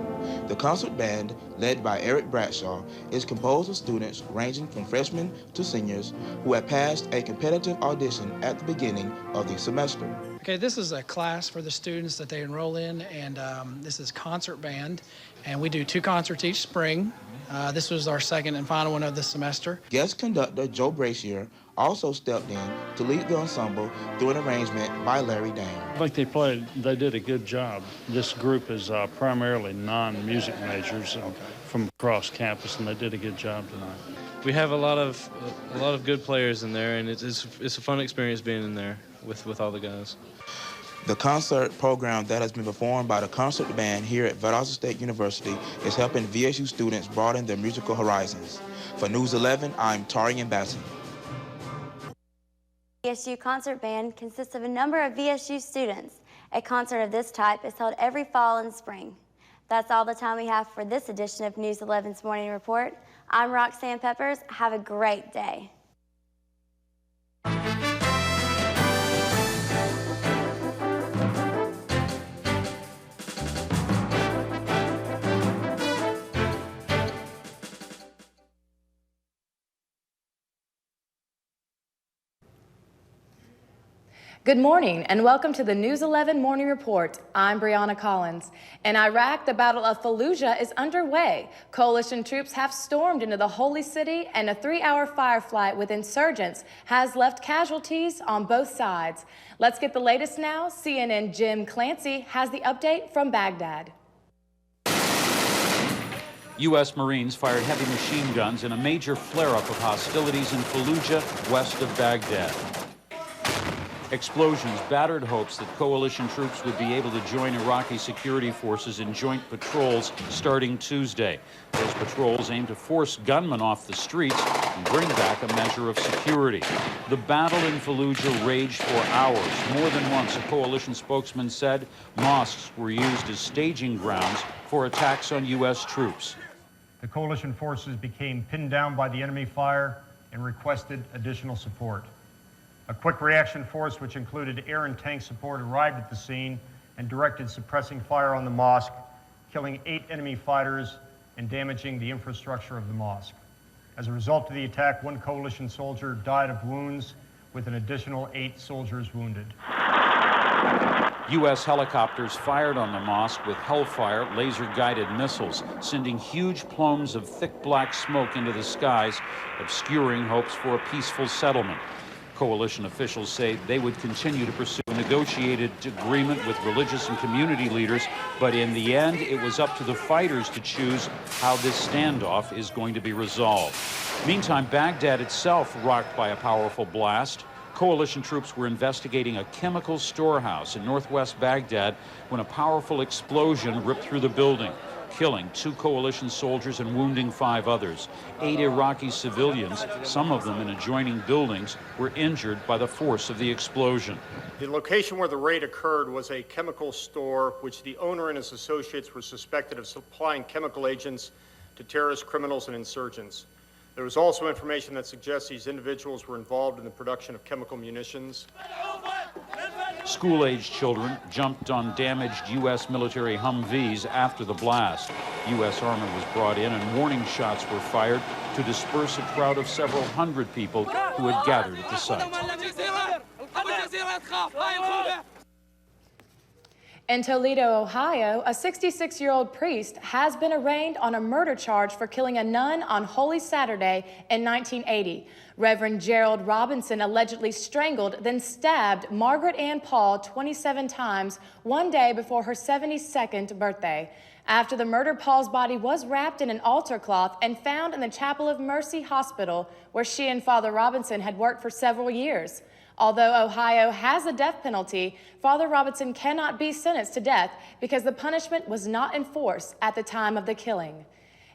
The concert band, led by Eric Bradshaw, is composed of students ranging from freshmen to seniors who have passed a competitive audition at the beginning of the semester. Okay, this is a class for the students that they enroll in, and this is concert band, and we do 2 concerts each spring. This was our second and final one of the semester. Guest conductor Joe Brashier also stepped in to lead the ensemble through an arrangement by Larry Dane. I think they did a good job. This group is primarily non-music majors from across campus, and they did a good job tonight. We have a lot of good players in there, and it's a fun experience being in there with all the guys. The concert program that has been performed by the concert band here at Valdosta State University is helping VSU students broaden their musical horizons. For News 11, I'm Tarian Bassi. VSU Concert Band consists of a number of VSU students. A concert of this type is held every fall and spring. That's all the time we have for this edition of News 11's Morning Report. I'm Roxanne Peppers. Have a great day. Good morning and welcome to the News 11 Morning Report. I'm Brianna Collins. In Iraq, the Battle of Fallujah is underway. Coalition troops have stormed into the Holy City, and a 3-hour firefight with insurgents has left casualties on both sides. Let's get the latest now. CNN Jim Clancy has the update from Baghdad. U.S. Marines fired heavy machine guns in a major flare-up of hostilities in Fallujah, west of Baghdad. Explosions battered hopes that coalition troops would be able to join Iraqi security forces in joint patrols starting Tuesday. Those patrols aim to force gunmen off the streets and bring back a measure of security. The battle in Fallujah raged for hours. More than once, a coalition spokesman said mosques were used as staging grounds for attacks on U.S. troops. The coalition forces became pinned down by the enemy fire and requested additional support. A quick reaction force, which included air and tank support, arrived at the scene and directed suppressing fire on the mosque, killing 8 enemy fighters and damaging the infrastructure of the mosque. As a result of the attack, 1 coalition soldier died of wounds, with an additional 8 soldiers wounded. U.S. helicopters fired on the mosque with Hellfire laser-guided missiles, sending huge plumes of thick black smoke into the skies, obscuring hopes for a peaceful settlement. Coalition officials say they would continue to pursue a negotiated agreement with religious and community leaders, but in the end, it was up to the fighters to choose how this standoff is going to be resolved. Meantime, Baghdad itself rocked by a powerful blast. Coalition troops were investigating a chemical storehouse in northwest Baghdad when a powerful explosion ripped through the building, killing 2 coalition soldiers and wounding 5 others. 8 Iraqi civilians, some of them in adjoining buildings, were injured by the force of the explosion. The location where the raid occurred was a chemical store, which the owner and his associates were suspected of supplying chemical agents to terrorists, criminals, and insurgents. There was also information that suggests these individuals were involved in the production of chemical munitions. School-aged children jumped on damaged U.S. military Humvees after the blast. U.S. Army was brought in and warning shots were fired to disperse a crowd of several hundred people who had gathered at the site. In Toledo, Ohio, a 66-year-old priest has been arraigned on a murder charge for killing a nun on Holy Saturday in 1980. Reverend Gerald Robinson allegedly strangled, then stabbed Margaret Ann Paul 27 times one day before her 72nd birthday. After the murder, Paul's body was wrapped in an altar cloth and found in the Chapel of Mercy Hospital, where she and Father Robinson had worked for several years. Although Ohio has a death penalty, Father Robinson cannot be sentenced to death because the punishment was not in force at the time of the killing.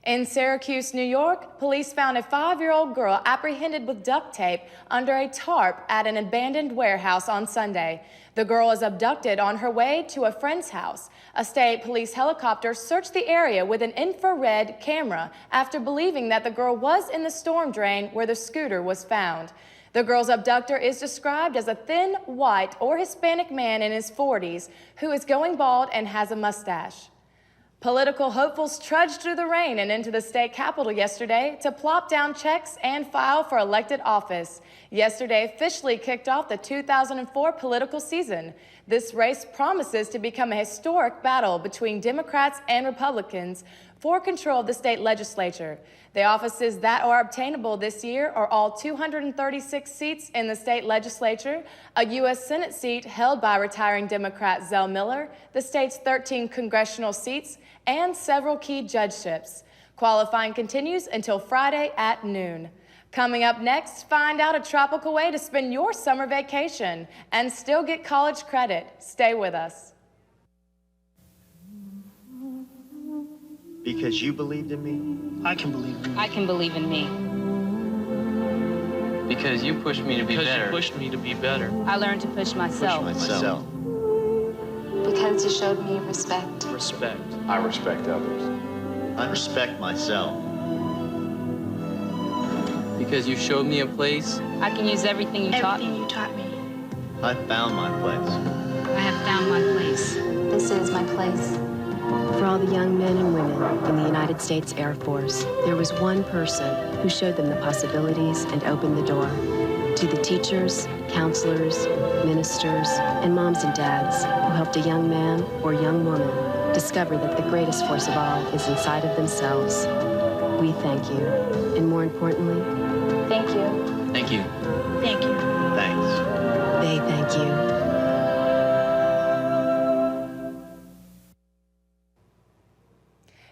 In Syracuse, New York, police found a 5-year-old girl apprehended with duct tape under a tarp at an abandoned warehouse on Sunday. The girl was abducted on her way to a friend's house. A state police helicopter searched the area with an infrared camera after believing that the girl was in the storm drain where the scooter was found. The girl's abductor is described as a thin, white, or Hispanic man in his 40s who is going bald and has a mustache. Political hopefuls trudged through the rain and into the state capitol yesterday to plop down checks and file for elected office. Yesterday officially kicked off the 2004 political season. This race promises to become a historic battle between Democrats and Republicans for control of the state legislature. The offices that are obtainable this year are all 236 seats in the state legislature, a U.S. Senate seat held by retiring Democrat Zell Miller, the state's 13 congressional seats, and several key judgeships. Qualifying continues until Friday at noon. Coming up next, find out a tropical way to spend your summer vacation and still get college credit. Stay with us. Because you believed in me, I can believe in you. I can believe in me. Because you pushed me to be better. Because you pushed me to be better. I learned to push myself. Because you showed me respect. Respect. I respect others. I respect myself. Because you showed me a place. I can use everything you taught me. I found my place. I have found my place. This is my place. For all the young men and women in the United States Air Force, there was one person who showed them the possibilities and opened the door. To the teachers, counselors, ministers, and moms and dads who helped a young man or young woman discover that the greatest force of all is inside of themselves. We thank you. And more importantly, Thank you. Thank you. Thank you. Thanks. they thank you.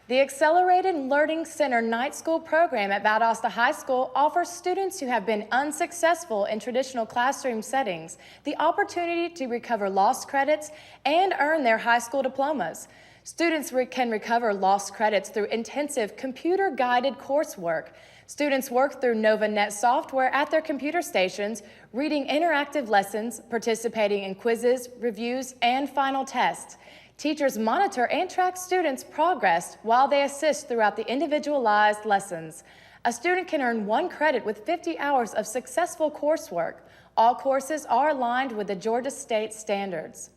The Accelerated Learning Center Night School program at Valdosta High School offers students who have been unsuccessful in traditional classroom settings the opportunity to recover lost credits and earn their high school diplomas. Students can recover lost credits through intensive computer-guided coursework. Students work through NovaNet software at their computer stations, reading interactive lessons, participating in quizzes, reviews, and final tests. Teachers monitor and track students' progress while they assist throughout the individualized lessons. A student can earn 1 credit with 50 hours of successful coursework. All courses are aligned with the Georgia state standards.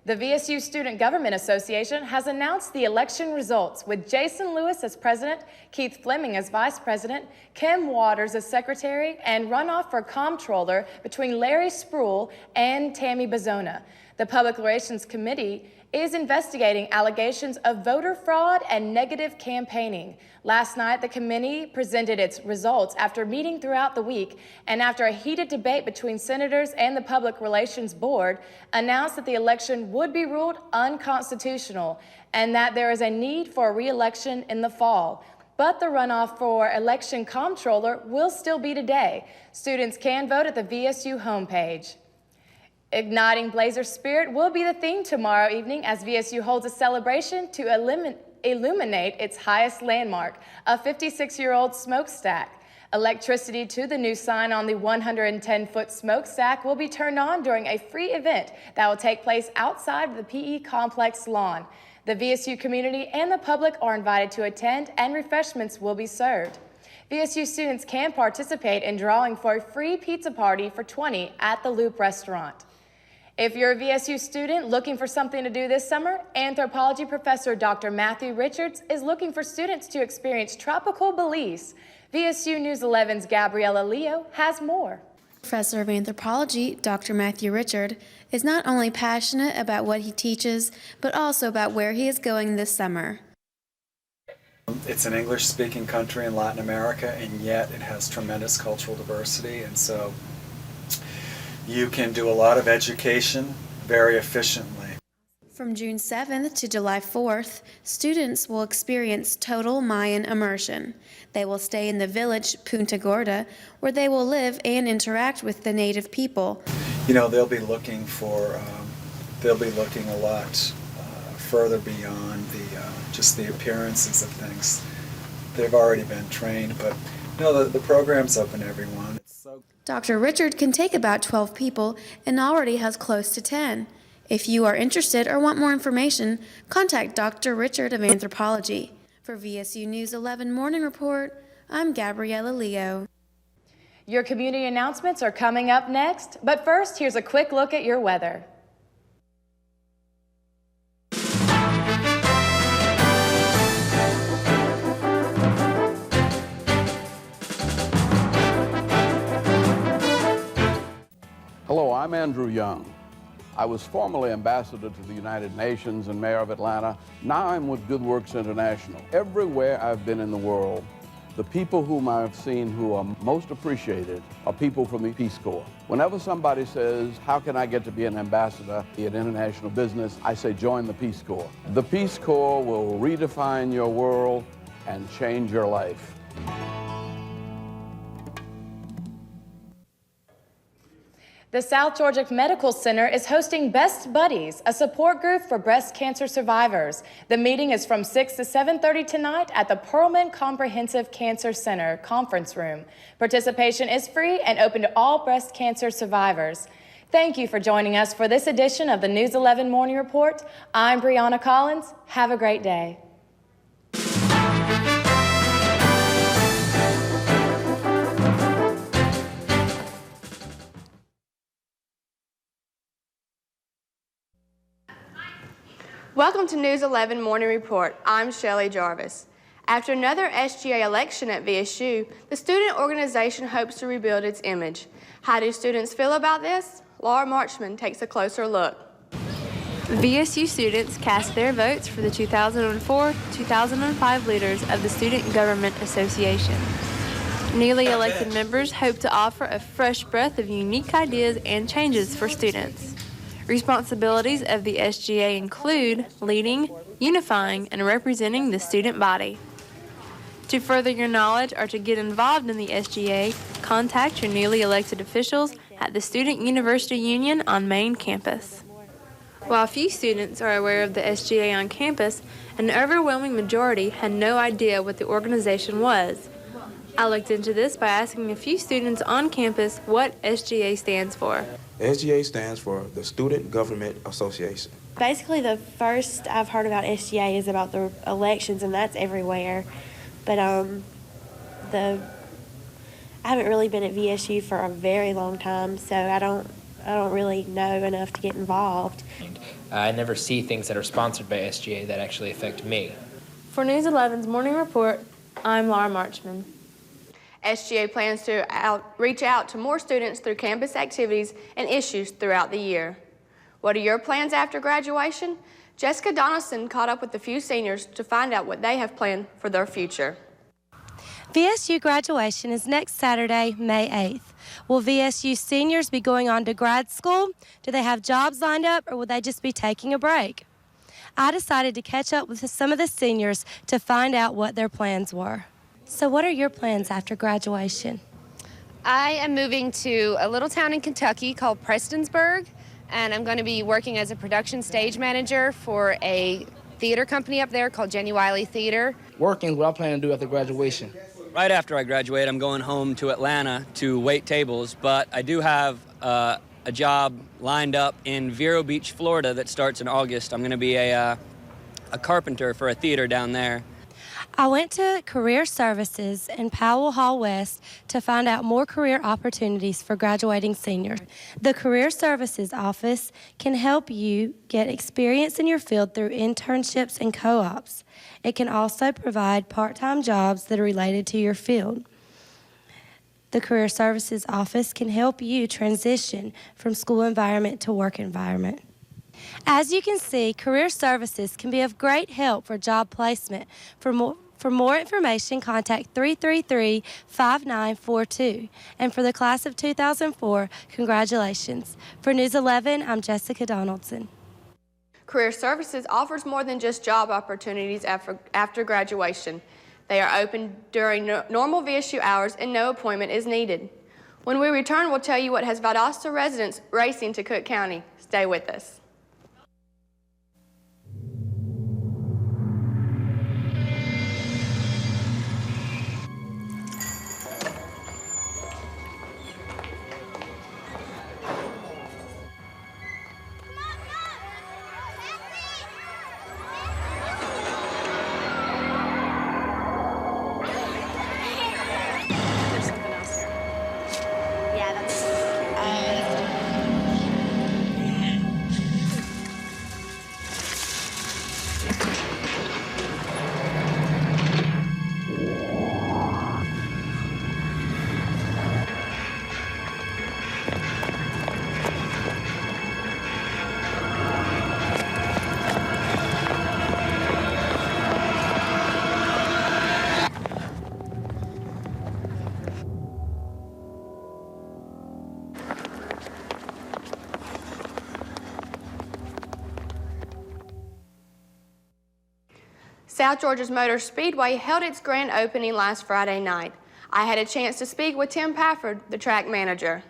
The VSU Student Government Association has announced the election results with Jason Lewis as president, Keith Fleming as vice president, Kim Waters as secretary, and runoff for comptroller between Larry Spruill and Tammy Bozzona. The Public Relations Committee is investigating allegations of voter fraud and negative campaigning. Last night, the committee presented its results after meeting throughout the week and after a heated debate between senators and the Public Relations Board, announced that the election would be ruled unconstitutional and that there is a need for a re-election in the fall. But the runoff for election comptroller will still be today. Students can vote at the VSU homepage. Igniting Blazer Spirit will be the theme tomorrow evening as VSU holds a celebration to illuminate its highest landmark, a 56-year-old smokestack. Electricity to the new sign on the 110-foot smokestack will be turned on during a free event that will take place outside of the PE complex lawn. The VSU community and the public are invited to attend, and refreshments will be served. VSU students can participate in drawing for a free pizza party for 20 at the Loop restaurant. If you're a VSU student looking for something to do this summer, anthropology professor Dr. Matthew Richards is looking for students to experience tropical Belize. VSU News 11's Gabriella Leo has more. Professor of Anthropology, Dr. Matthew Richard, is not only passionate about what he teaches, but also about where he is going this summer. It's an English-speaking country in Latin America, and yet it has tremendous cultural diversity, and so you can do a lot of education very efficiently. From June 7th to July 4th, students will experience total Mayan immersion. They will stay in the village Punta Gorda, where they will live and interact with the native people. You know, they'll be looking a lot further beyond just the appearances of things. They've already been trained, but you know, the program's open to everyone. Dr. Richard can take about 12 people and already has close to 10. If you are interested or want more information, contact Dr. Richard of Anthropology. For VSU News 11 Morning Report, I'm Gabriella Leo. Your community announcements are coming up next, but first, here's a quick look at your weather. Andrew Young. I was formerly ambassador to the United Nations and mayor of Atlanta. Now I'm with Good Works International. Everywhere I've been in the world, the people whom I've seen who are most appreciated are people from the Peace Corps. Whenever somebody says, how can I get to be an ambassador in international business, I say, join the Peace Corps. The Peace Corps will redefine your world and change your life. The South Georgia Medical Center is hosting Best Buddies, a support group for breast cancer survivors. The meeting is from 6 to 7:30 tonight at the Perlman Comprehensive Cancer Center conference room. Participation is free and open to all breast cancer survivors. Thank you for joining us for this edition of the News 11 Morning Report. I'm Brianna Collins. Have a great day. Welcome to News 11 Morning Report. I'm Shelley Jarvis. After another SGA election at VSU, the student organization hopes to rebuild its image. How do students feel about this? Laura Marchman takes a closer look. VSU students cast their votes for the 2004-2005 leaders of the Student Government Association. Newly elected members hope to offer a fresh breath of unique ideas and changes for students. Responsibilities of the SGA include leading, unifying, and representing the student body. To further your knowledge or to get involved in the SGA, contact your newly elected officials at the Student University Union on main campus. While few students are aware of the SGA on campus, an overwhelming majority had no idea what the organization was. I looked into this by asking a few students on campus what SGA stands for. SGA stands for the Student Government Association. Basically, the first I've heard about SGA is about the elections, and that's everywhere. But I haven't really been at VSU for a very long time, so I don't really know enough to get involved. I never see things that are sponsored by SGA that actually affect me. For News 11's Morning Report, I'm Laura Marchman. SGA plans to reach out to more students through campus activities and issues throughout the year. What are your plans after graduation? Jessica Donaldson caught up with a few seniors to find out what they have planned for their future. VSU graduation is next Saturday, May 8th. Will VSU seniors be going on to grad school? Do they have jobs lined up, or will they just be taking a break? I decided to catch up with some of the seniors to find out what their plans were. So what are your plans after graduation? I am moving to a little town in Kentucky called Prestonsburg, and I'm going to be working as a production stage manager for a theater company up there called Jenny Wiley Theater. Working what I plan to do after graduation. Right after I graduate, I'm going home to Atlanta to wait tables, but I do have a job lined up in Vero Beach, Florida that starts in August. I'm going to be a carpenter for a theater down there. I went to Career Services in Powell Hall West to find out more career opportunities for graduating seniors. The Career Services office can help you get experience in your field through internships and co-ops. It can also provide part-time jobs that are related to your field. The Career Services office can help you transition from school environment to work environment. As you can see, Career Services can be of great help for job placement. For more information, contact 333-5942. And for the class of 2004, congratulations. For News 11, I'm Jessica Donaldson. Career Services offers more than just job opportunities after graduation. They are open during normal VSU hours and no appointment is needed. When we return, we'll tell you what has Valdosta residents racing to Cook County. Stay with us. South Georgia Motor Speedway held its grand opening last Friday night. I had a chance to speak with Tim Pafford, the track manager.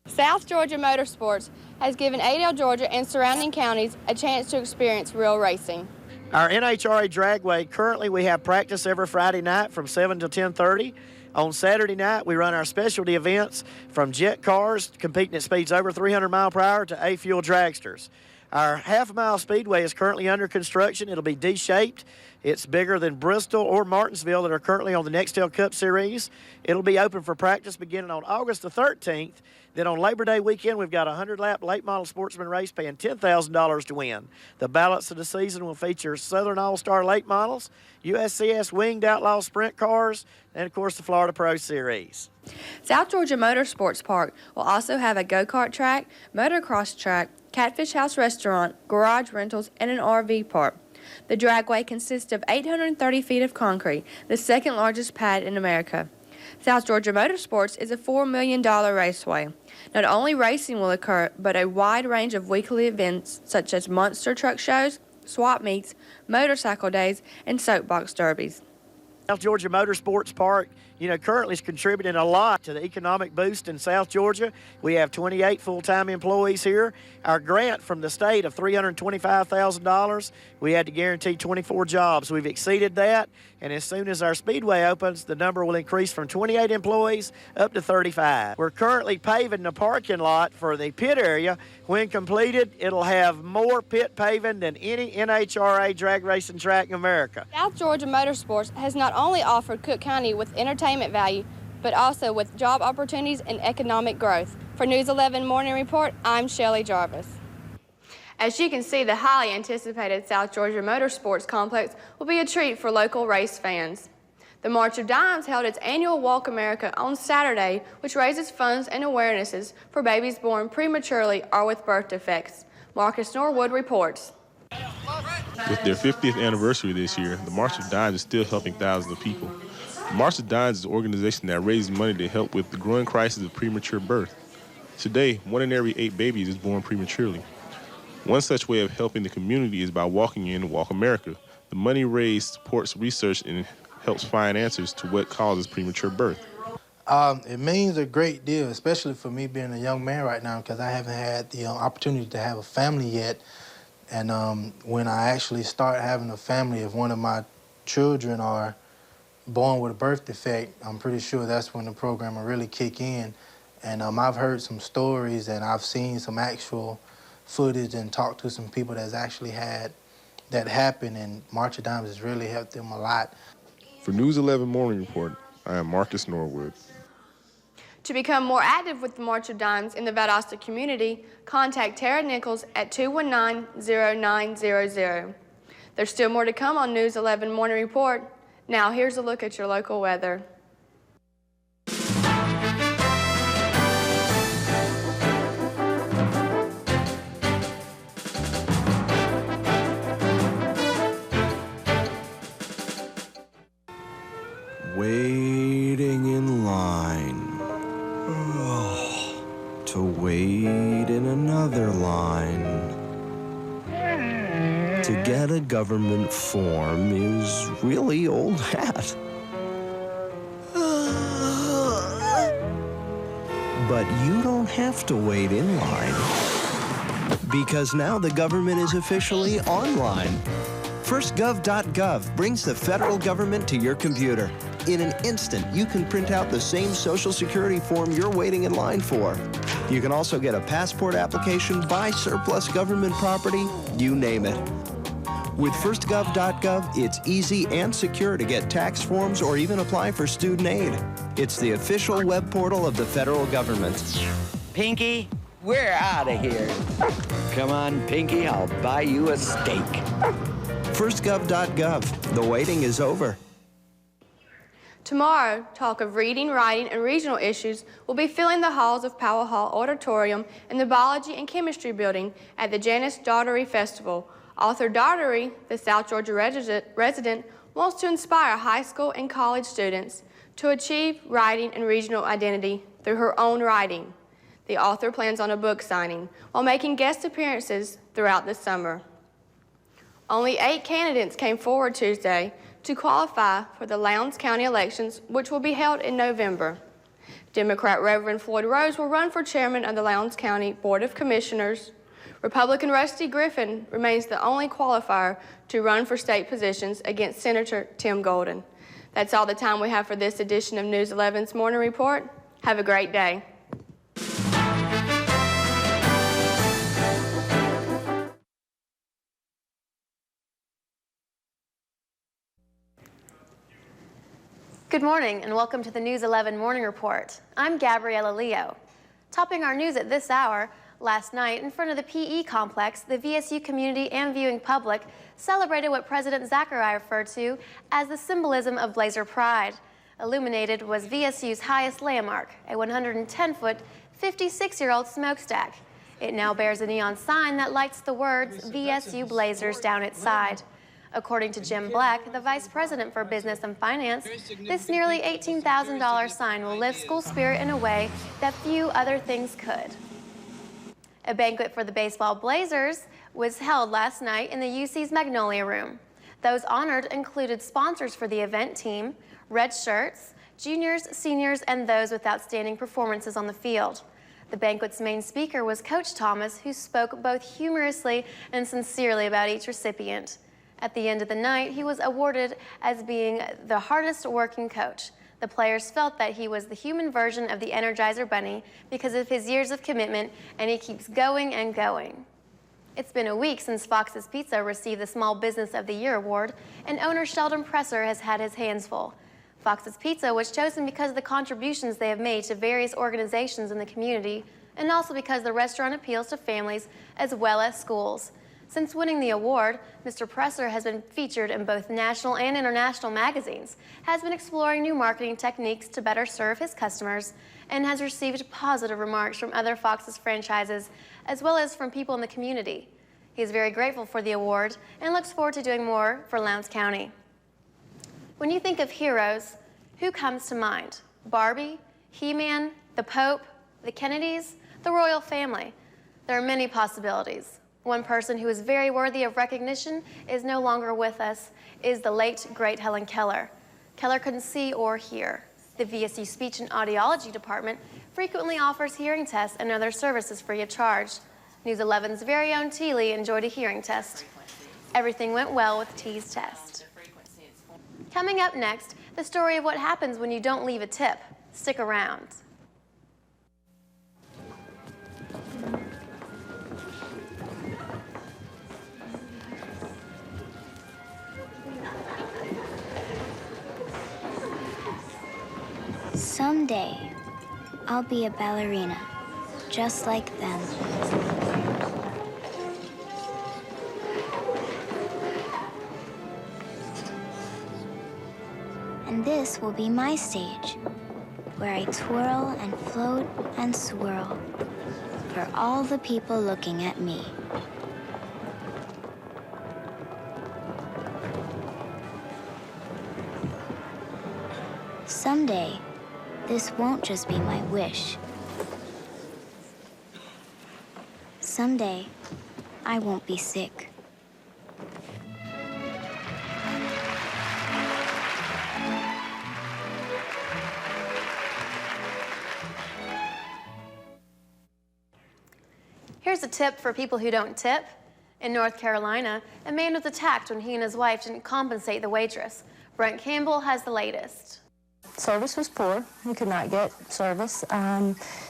South Georgia Motorsports has given Adel, Georgia and surrounding counties a chance to experience real racing. Our NHRA Dragway, currently we have practice every Friday night from 7 to 10:30. On Saturday night, we run our specialty events from jet cars competing at speeds over 300 mile per hour to A-fuel dragsters. Our half-mile speedway is currently under construction. It'll be D-shaped. It's bigger than Bristol or Martinsville that are currently on the Nextel Cup Series. It'll be open for practice beginning on August the 13th. Then on Labor Day weekend, we've got a 100-lap late model sportsman race paying $10,000 to win. The balance of the season will feature Southern All-Star late models, USCS winged outlaw sprint cars, and of course the Florida Pro Series. South Georgia Motorsports Park will also have a go-kart track, motocross track, Catfish House restaurant, garage rentals, and an RV park. The dragway consists of 830 feet of concrete, the second largest pad in America. South Georgia Motorsports is a $4 million raceway. Not only racing will occur, but a wide range of weekly events such as monster truck shows, swap meets, motorcycle days, and soapbox derbies. South Georgia Motorsports Park, currently is contributing a lot to the economic boost in South Georgia. We have 28 full-time employees here. Our grant from the state of $325,000, we had to guarantee 24 jobs. We've exceeded that, and as soon as our speedway opens, the number will increase from 28 employees up to 35. We're currently paving the parking lot for the pit area. When completed, it'll have more pit paving than any NHRA drag racing track in America. South Georgia Motorsports has not only offered Cook County with entertainment value, but also with job opportunities and economic growth. For News 11 Morning Report, I'm Shelley Jarvis. As you can see, the highly anticipated South Georgia Motorsports Complex will be a treat for local race fans. The March of Dimes held its annual Walk America on Saturday, which raises funds and awarenesses for babies born prematurely or with birth defects. Marcus Norwood reports. With their 50th anniversary this year, the March of Dimes is still helping thousands of people. The March of Dimes is an organization that raises money to help with the growing crisis of premature birth. Today, 1 in every 8 babies is born prematurely. One such way of helping the community is by walking in Walk America. The money raised supports research and helps find answers to what causes premature birth. It means a great deal, especially for me being a young man right now, because I haven't had the opportunity to have a family yet. And when I actually start having a family, if one of my children are born with a birth defect, I'm pretty sure that's when the program will really kick in. And I've heard some stories and I've seen some actual footage and talked to some people that's actually had that happen, and March of Dimes has really helped them a lot. For News 11 Morning Report, I am Marcus Norwood. To become more active with the March of Dimes in the Valdosta community, contact Tara Nichols at 219-0900. There's still more to come on News 11 Morning Report. Now here's a look at your local weather. Waiting in line. To wait in another line. To get a government form is really old hat. But you don't have to wait in line, because now the government is officially online. FirstGov.gov brings the federal government to your computer. In an instant, you can print out the same Social Security form you're waiting in line for. You can also get a passport application, buy surplus government property, you name it. With FirstGov.gov, it's easy and secure to get tax forms or even apply for student aid. It's the official web portal of the federal government. Pinky, we're out of here. Come on, Pinky, I'll buy you a steak. FirstGov.gov. The waiting is over. Tomorrow, talk of reading, writing, and regional issues will be filling the halls of Powell Hall Auditorium in the Biology and Chemistry Building at the Janice Daugherty Festival. Author Daugherty, the South Georgia resident, wants to inspire high school and college students to achieve writing and regional identity through her own writing. The author plans on a book signing while making guest appearances throughout the summer. Only 8 candidates came forward Tuesday to qualify for the Lowndes County elections, which will be held in November. Democrat Reverend Floyd Rose will run for chairman of the Lowndes County Board of Commissioners. Republican Rusty Griffin remains the only qualifier to run for state positions against Senator Tim Golden. That's all the time we have for this edition of News 11's Morning Report. Have a great day. Good morning and welcome to the News 11 Morning Report. I'm Gabriella Leo. Topping our news at this hour, last night in front of the PE complex, the VSU community and viewing public celebrated what President Zachariah referred to as the symbolism of Blazer Pride. Illuminated was VSU's highest landmark, a 110-foot, 56-year-old smokestack. It now bears a neon sign that lights the words VSU Blazers down its side. According to Jim Black, the Vice President for Business and Finance, this nearly $18,000 sign will lift school spirit in a way that few other things could. A banquet for the baseball Blazers was held last night in the UC's Magnolia Room. Those honored included sponsors for the event team, red shirts, juniors, seniors, and those with outstanding performances on the field. The banquet's main speaker was Coach Thomas, who spoke both humorously and sincerely about each recipient. At the end of the night, he was awarded as being the hardest working coach. The players felt that he was the human version of the Energizer Bunny because of his years of commitment, and he keeps going and going. It's been a week since Fox's Pizza received the Small Business of the Year award, and owner Sheldon Presser has had his hands full. Fox's Pizza was chosen because of the contributions they have made to various organizations in the community, and also because the restaurant appeals to families as well as schools. Since winning the award, Mr. Presser has been featured in both national and international magazines, has been exploring new marketing techniques to better serve his customers, and has received positive remarks from other Fox's franchises, as well as from people in the community. He is very grateful for the award and looks forward to doing more for Lowndes County. When you think of heroes, who comes to mind? Barbie, He-Man, the Pope, the Kennedys, the royal family. There are many possibilities. One person who is very worthy of recognition is no longer with us, is the late, great Helen Keller. Keller couldn't see or hear. The VSU Speech and Audiology Department frequently offers hearing tests and other services free of charge. News 11's very own T. Lee enjoyed a hearing test. Everything went well with T's test. Coming up next, the story of what happens when you don't leave a tip. Stick around. Someday, I'll be a ballerina, just like them. And this will be my stage, where I twirl and float and swirl for all the people looking at me. Someday, this won't just be my wish. Someday, I won't be sick. Here's a tip for people who don't tip. In North Carolina, a man was attacked when he and his wife didn't compensate the waitress. Brent Campbell has the latest. Service was poor. We could not get service,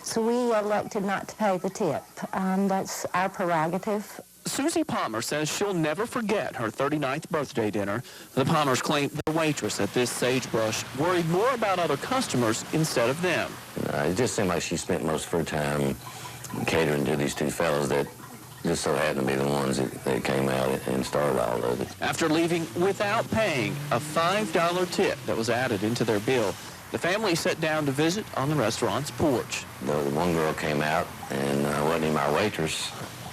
so we elected not to pay the tip. That's our prerogative. Susie Palmer says she'll never forget her 39th birthday dinner. The Palmers claim the waitress at this Sagebrush worried more about other customers instead of them. It just seemed like she spent most of her time catering to these two fellows that just so happened to be the ones that came out and started all of it. After leaving without paying a $5 tip that was added into their bill, the family sat down to visit on the restaurant's porch. The one girl came out and wasn't even our waitress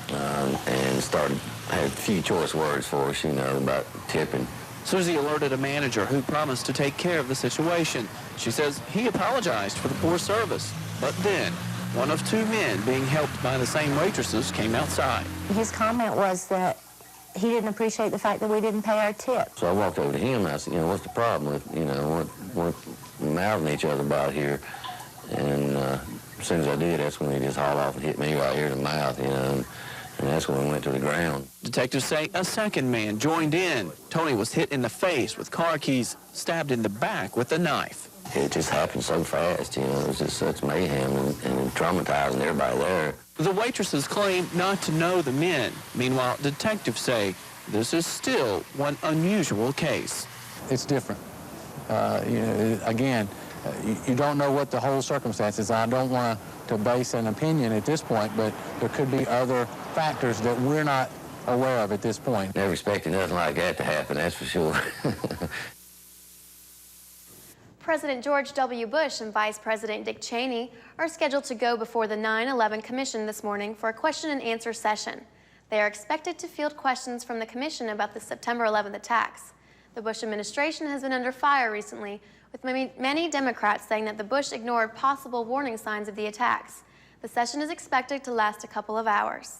and had a few choice words for us, about tipping. Susie alerted a manager who promised to take care of the situation. She says he apologized for the poor service, but then one of two men being helped by the same waitresses came outside. His comment was that he didn't appreciate the fact that we didn't pay our tip. So I walked over to him and I said, you know, what's the problem with, you know, what mouthing each other about here? And as soon as I did, that's when he just hauled off and hit me right here in the mouth, you know, and that's when we went to the ground. Detectives say a second man joined in. Tony was hit in the face with car keys, stabbed in the back with a knife. It just happened so fast, you know, it was just such mayhem and traumatizing everybody there. The waitresses claim not to know the men. Meanwhile, detectives say this is still one unusual case. It's different. You know, again, you don't know what the whole circumstances. I don't want to base an opinion at this point, but there could be other factors that we're not aware of at this point. Never expected nothing like that to happen, that's for sure. President George W. Bush and Vice President Dick Cheney are scheduled to go before the 9/11 Commission this morning for a question and answer session. They are expected to field questions from the Commission about the September 11th attacks. The Bush administration has been under fire recently, with many Democrats saying that the Bush ignored possible warning signs of the attacks. The session is expected to last a couple of hours.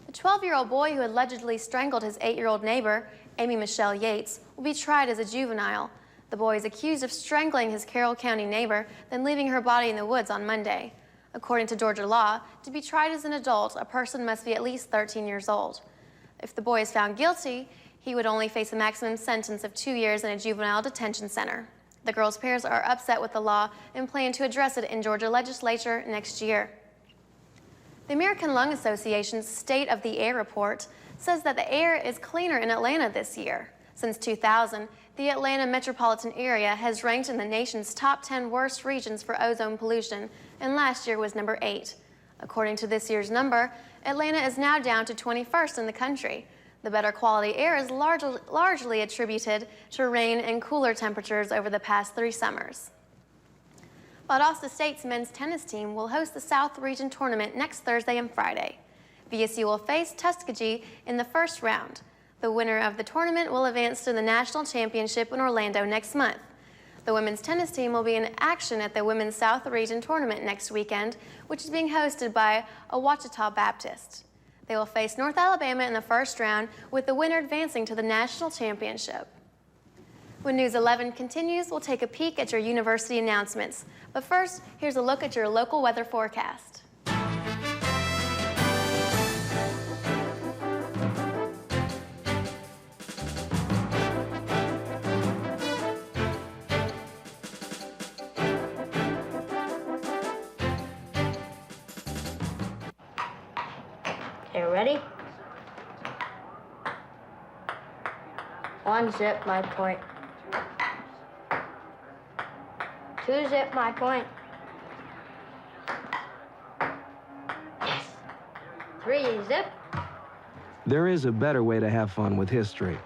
The 12-year-old boy who allegedly strangled his 8-year-old neighbor, Amy Michelle Yates, will be tried as a juvenile. The boy is accused of strangling his Carroll County neighbor, then leaving her body in the woods on Monday. According to Georgia law, to be tried as an adult, a person must be at least 13 years old. If the boy is found guilty, he would only face a maximum sentence of 2 years in a juvenile detention center. The girl's parents are upset with the law and plan to address it in Georgia legislature next year. The American Lung Association's State of the Air report says that the air is cleaner in Atlanta this year. Since 2000, the Atlanta metropolitan area has ranked in the nation's top 10 worst regions for ozone pollution, and last year was number 8. According to this year's number, Atlanta is now down to 21st in the country. The better quality air is largely attributed to rain and cooler temperatures over the past 3 summers. Valdosta State's men's tennis team will host the South Region Tournament next Thursday and Friday. VSU will face Tuskegee in the first round. The winner of the tournament will advance to the national championship in Orlando next month. The women's tennis team will be in action at the Women's South Region Tournament next weekend, which is being hosted by Ouachita Baptist. They will face North Alabama in the first round, with the winner advancing to the national championship. When News 11 continues, we'll take a peek at your university announcements. But first, here's a look at your local weather forecast. Okay, ready? 1 zip my point. 2 zip my point. Yes. 3 zip. There is a better way to have fun with history.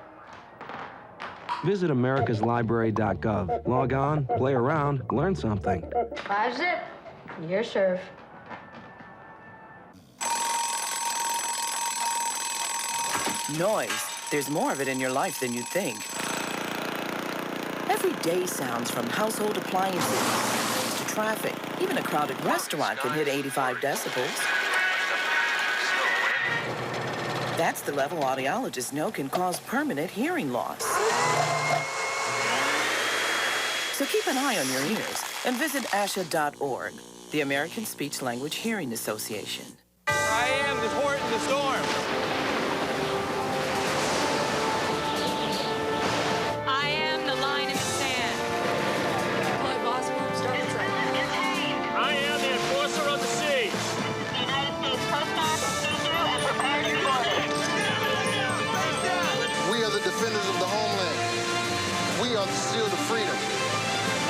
Visit americaslibrary.gov. Log on, play around, learn something. 5 zip. Your serve. Noise. There's more of it in your life than you think. Everyday sounds, from household appliances to traffic. Even a crowded restaurant can hit 85 decibels. That's the level audiologists know can cause permanent hearing loss. So keep an eye on your ears and visit ASHA.org, the American Speech Language Hearing Association. I am the port in the storm. I am the line in the sand. Deploy Boswell, start the train. I am the enforcer of the seas. The United States Coast Guard, see you and prepare to board it. We are the defenders of the homeland. We are the shield of freedom.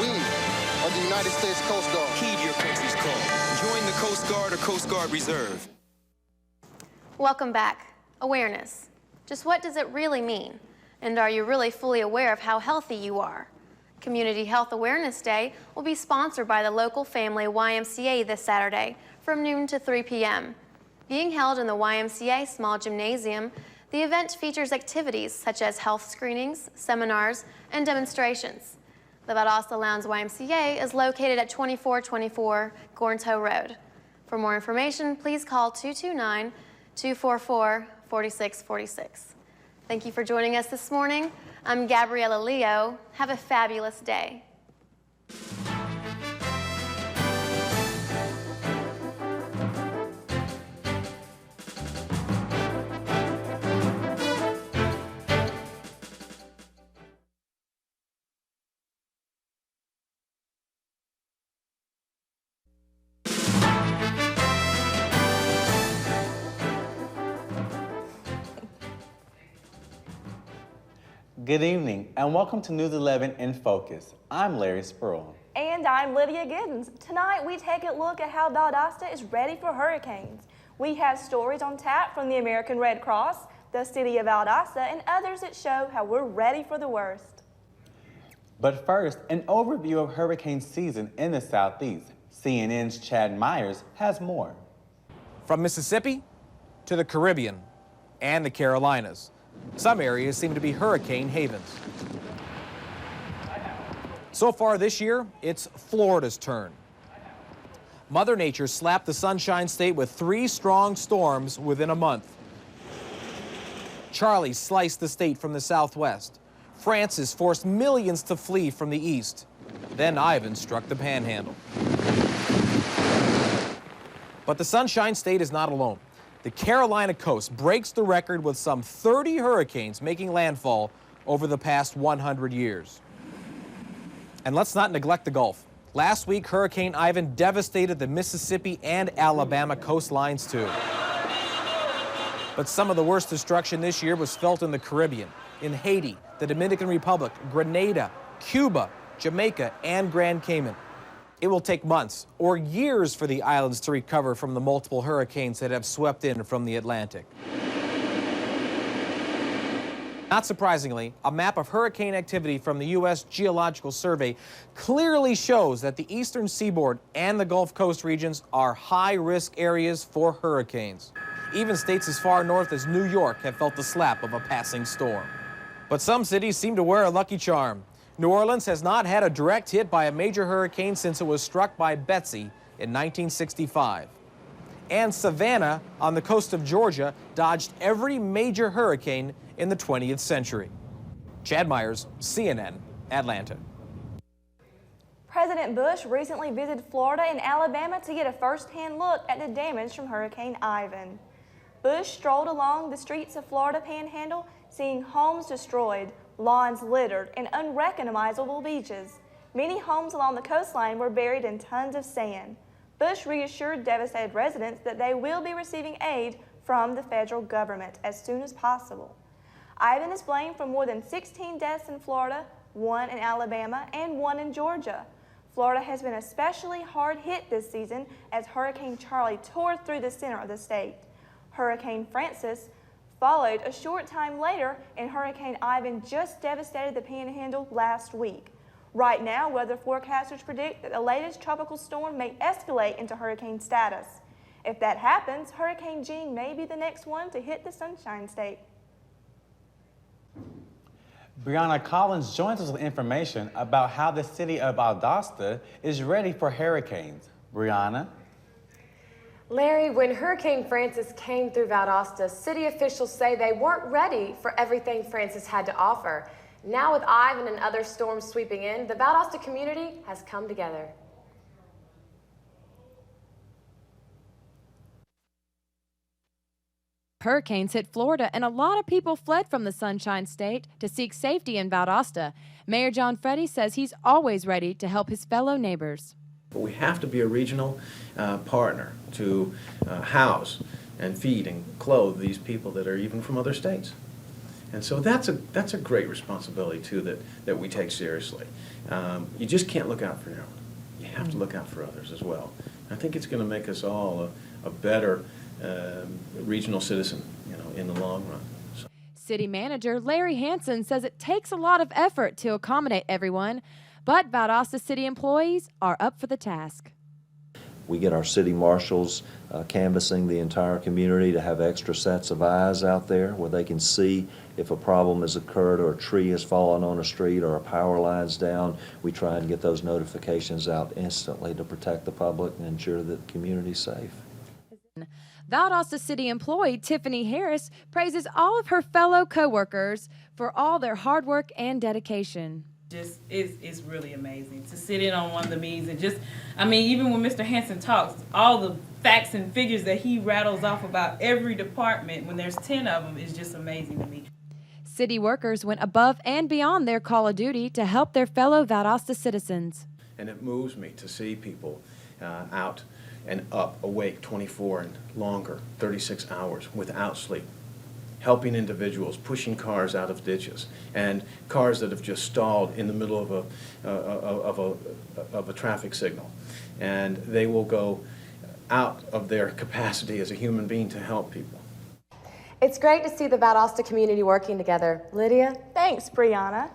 We are the United States Coast Guard. Heed your country's call. Join the Coast Guard or Coast Guard Reserve. Welcome back. Awareness. Just what does it really mean? And are you really fully aware of how healthy you are? Community Health Awareness Day will be sponsored by the local family YMCA this Saturday from noon to 3 p.m. Being held in the YMCA small gymnasium, the event features activities such as health screenings, seminars, and demonstrations. The Valdosta Lowndes YMCA is located at 2424 Gorntow Road. For more information, please call 229-244-5444. 4646. Thank you for joining us this morning. I'm Gabriella Leo. Have a fabulous day. Good evening, and welcome to News 11 in Focus. I'm Larry Spurl. And I'm Lydia Giddens. Tonight, we take a look at how Valdosta is ready for hurricanes. We have stories on tap from the American Red Cross, the city of Valdosta, and others that show how we're ready for the worst. But first, an overview of hurricane season in the Southeast. CNN's Chad Myers has more. From Mississippi to the Caribbean and the Carolinas, some areas seem to be hurricane havens. So far this year, it's Florida's turn. Mother Nature slapped the Sunshine State with 3 strong storms within a month. Charlie sliced the state from the southwest. Francis forced millions to flee from the east. Then Ivan struck the Panhandle. But the Sunshine State is not alone. The Carolina coast breaks the record with some 30 hurricanes making landfall over the past 100 years. And let's not neglect the Gulf. Last week, Hurricane Ivan devastated the Mississippi and Alabama coastlines too. But some of the worst destruction this year was felt in the Caribbean, in Haiti, the Dominican Republic, Grenada, Cuba, Jamaica, and Grand Cayman. It will take months or years for the islands to recover from the multiple hurricanes that have swept in from the Atlantic. Not surprisingly, a map of hurricane activity from the U.S. Geological Survey clearly shows that the eastern seaboard and the Gulf Coast regions are high-risk areas for hurricanes. Even states as far north as New York have felt the slap of a passing storm. But some cities seem to wear a lucky charm. New Orleans has not had a direct hit by a major hurricane since it was struck by Betsy in 1965. And Savannah, on the coast of Georgia, dodged every major hurricane in the 20th century. Chad Myers, CNN, Atlanta. President Bush recently visited Florida and Alabama to get a first-hand look at the damage from Hurricane Ivan. Bush strolled along the streets of Florida Panhandle, seeing homes destroyed, lawns littered, and unrecognizable beaches. Many homes along the coastline were buried in tons of sand. Bush reassured devastated residents that they will be receiving aid from the federal government as soon as possible. Ivan is blamed for more than 16 deaths in Florida, 1 in Alabama, and 1 in Georgia. Florida has been especially hard hit this season as Hurricane Charlie tore through the center of the state. Hurricane Francis followed a short time later, and Hurricane Ivan just devastated the Panhandle last week. Right now, weather forecasters predict that the latest tropical storm may escalate into hurricane status. If that happens, Hurricane Jean may be the next one to hit the Sunshine State. Brianna Collins joins us with information about how the city of Valdosta is ready for hurricanes. Brianna? Larry, when Hurricane Francis came through Valdosta, city officials say they weren't ready for everything Francis had to offer. Now with Ivan and other storms sweeping in, the Valdosta community has come together. Hurricanes hit Florida, and a lot of people fled from the Sunshine State to seek safety in Valdosta. Mayor John Freddy says he's always ready to help his fellow neighbors. But we have to be a regional partner to house and feed and clothe these people that are even from other states. And so that's a great responsibility, too, that we take seriously. You just can't look out for your own. You have to look out for others as well. I think it's going to make us all a better regional citizen, in the long run. So. City Manager Larry Hansen says it takes a lot of effort to accommodate everyone, but Valdosta City employees are up for the task. We get our city marshals canvassing the entire community to have extra sets of eyes out there where they can see if a problem has occurred or a tree has fallen on a street or a power line's down. We try and get those notifications out instantly to protect the public and ensure that the community's safe. Valdosta City employee Tiffany Harris praises all of her fellow co-workers for all their hard work and dedication. Just it's really amazing to sit in on one of the meetings and just, I mean, even when Mr. Hanson talks, all the facts and figures that he rattles off about every department when there's 10 of them is just amazing to me. City workers went above and beyond their call of duty to help their fellow Valdosta citizens. And it moves me to see people out and up, awake 24 and longer, 36 hours without sleep, helping individuals, pushing cars out of ditches, and cars that have just stalled in the middle of a traffic signal. And they will go out of their capacity as a human being to help people. It's great to see the Valdosta community working together. Lydia? Thanks, Brianna.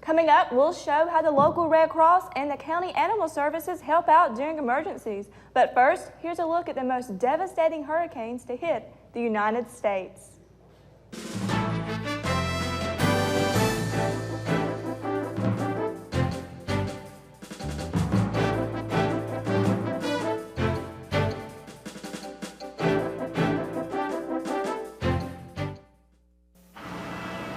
Coming up, we'll show how the local Red Cross and the county animal services help out during emergencies. But first, here's a look at the most devastating hurricanes to hit the United States.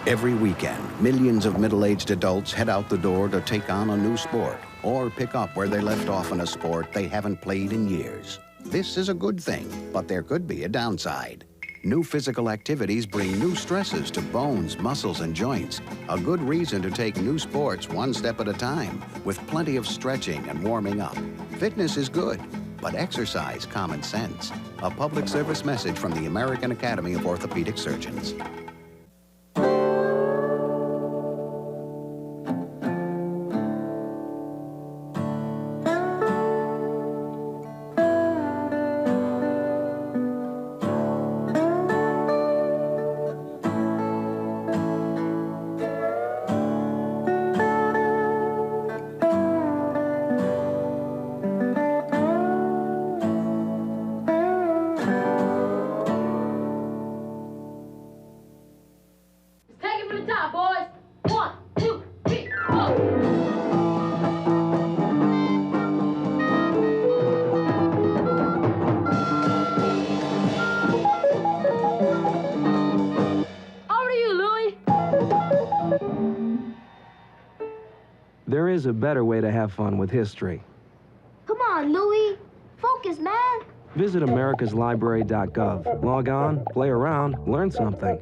Every weekend, millions of middle-aged adults head out the door to take on a new sport or pick up where they left off in a sport they haven't played in years. This is a good thing, but there could be a downside. New physical activities bring new stresses to bones, muscles, and joints. A good reason to take new sports one step at a time, with plenty of stretching and warming up. Fitness is good, but exercise common sense. A public service message from the American Academy of Orthopedic Surgeons. There is a better way to have fun with history. Come on, Louie. Focus, man. Visit americaslibrary.gov. Log on, play around, learn something.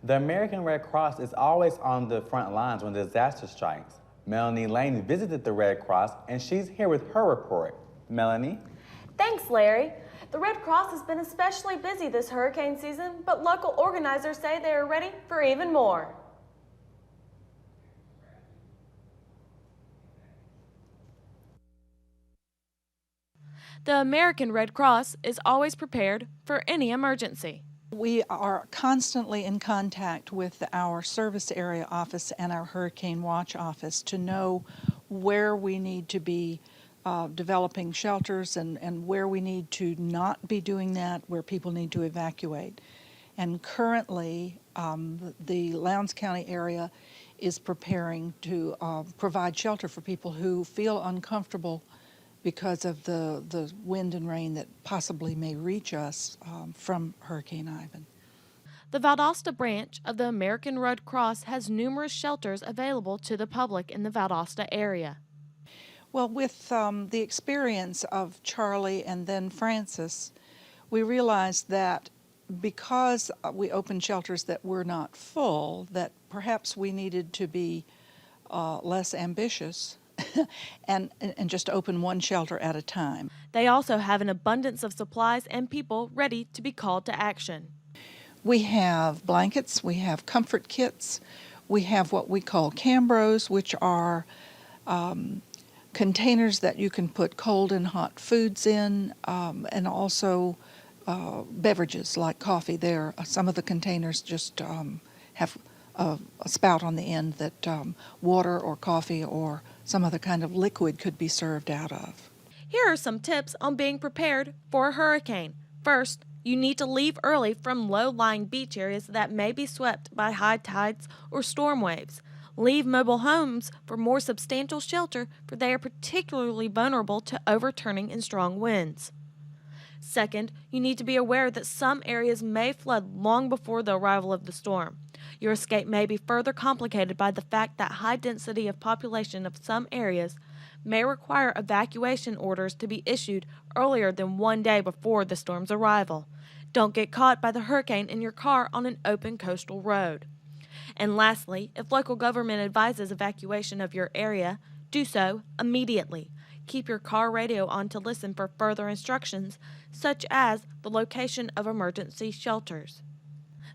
The American Red Cross is always on the front lines when disaster strikes. Melanie Lane visited the Red Cross, and she's here with her report. Melanie? Thanks, Larry. The Red Cross has been especially busy this hurricane season, but local organizers say they are ready for even more. The American Red Cross is always prepared for any emergency. We are constantly in contact with our service area office and our Hurricane Watch office to know where we need to be developing shelters and where we need to not be doing that, where people need to evacuate. And currently, the Lowndes County area is preparing to provide shelter for people who feel uncomfortable because of the wind and rain that possibly may reach us from Hurricane Ivan. The Valdosta branch of the American Red Cross has numerous shelters available to the public in the Valdosta area. Well, with the experience of Charlie and then Francis, we realized that because we opened shelters that were not full, that perhaps we needed to be less ambitious and just open one shelter at a time. They also have an abundance of supplies and people ready to be called to action. We have blankets, we have comfort kits, we have what we call Cambros, which are containers that you can put cold and hot foods in, and also beverages like coffee. There, some of the containers just have a spout on the end that water or coffee or some other kind of liquid could be served out of. Here are some tips on being prepared for a hurricane. First, you need to leave early from low-lying beach areas that may be swept by high tides or storm waves. Leave mobile homes for more substantial shelter, for they are particularly vulnerable to overturning in strong winds. Second, you need to be aware that some areas may flood long before the arrival of the storm. Your escape may be further complicated by the fact that high density of population of some areas may require evacuation orders to be issued earlier than 1 day before the storm's arrival. Don't get caught by the hurricane in your car on an open coastal road. And lastly, if local government advises evacuation of your area, do so immediately. Keep your car radio on to listen for further instructions, such as the location of emergency shelters.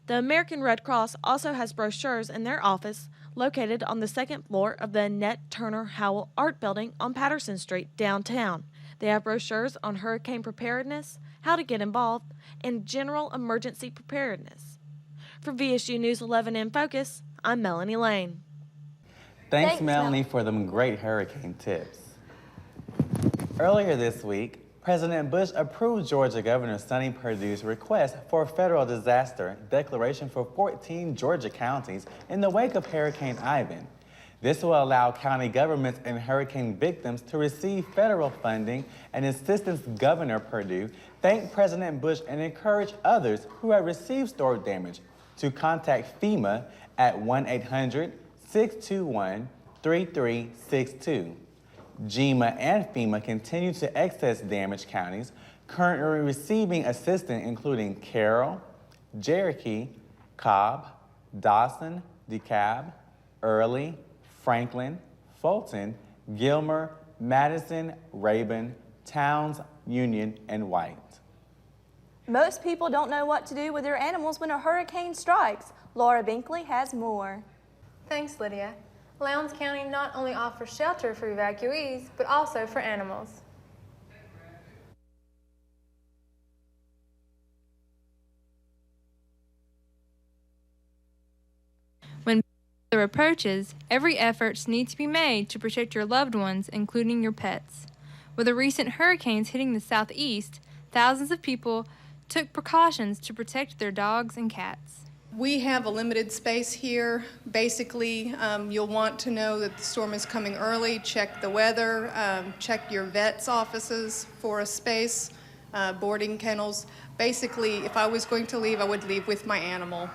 The American Red Cross also has brochures in their office located on the second floor of the Annette Turner Howell Art Building on Patterson Street, downtown. They have brochures on hurricane preparedness, how to get involved, and general emergency preparedness. For VSU News 11 in Focus, I'm Melanie Lane. Thanks, Melanie, for them great hurricane tips. Earlier this week, President Bush approved Georgia Governor Sonny Perdue's request for a federal disaster declaration for 14 Georgia counties in the wake of Hurricane Ivan. This will allow county governments and hurricane victims to receive federal funding, and Assistant Governor Perdue thanked President Bush and encouraged others who have received storm damage to contact FEMA at 1-800-621-3362. GEMA and FEMA continue to access damaged counties, currently receiving assistance including Carroll, Cherokee, Cobb, Dawson, DeKalb, Early, Franklin, Fulton, Gilmer, Madison, Rabun, Towns, Union, and White. Most people don't know what to do with their animals when a hurricane strikes. Laura Binkley has more. Thanks, Lydia. Lowndes County not only offers shelter for evacuees, but also for animals. When weather approaches, every effort needs to be made to protect your loved ones, including your pets. With the recent hurricanes hitting the southeast, thousands of people took precautions to protect their dogs and cats. We have a limited space here. Basically, you'll want to know that the storm is coming early, check the weather, check your vet's offices for a space, boarding kennels. Basically, if I was going to leave, I would leave with my animal.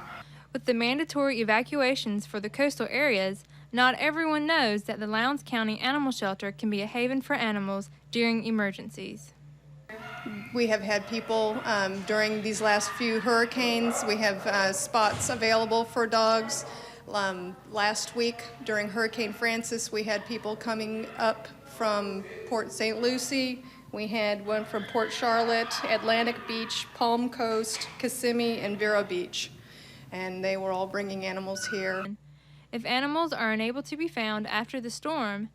With the mandatory evacuations for the coastal areas, not everyone knows that the Lowndes County Animal Shelter can be a haven for animals during emergencies. We have had people during these last few hurricanes. We have spots available for dogs. Last week during Hurricane Francis, we had people coming up from Port St. Lucie. We had one from Port Charlotte, Atlantic Beach, Palm Coast, Kissimmee, and Vero Beach. And they were all bringing animals here. If animals are unable to be found after the storm,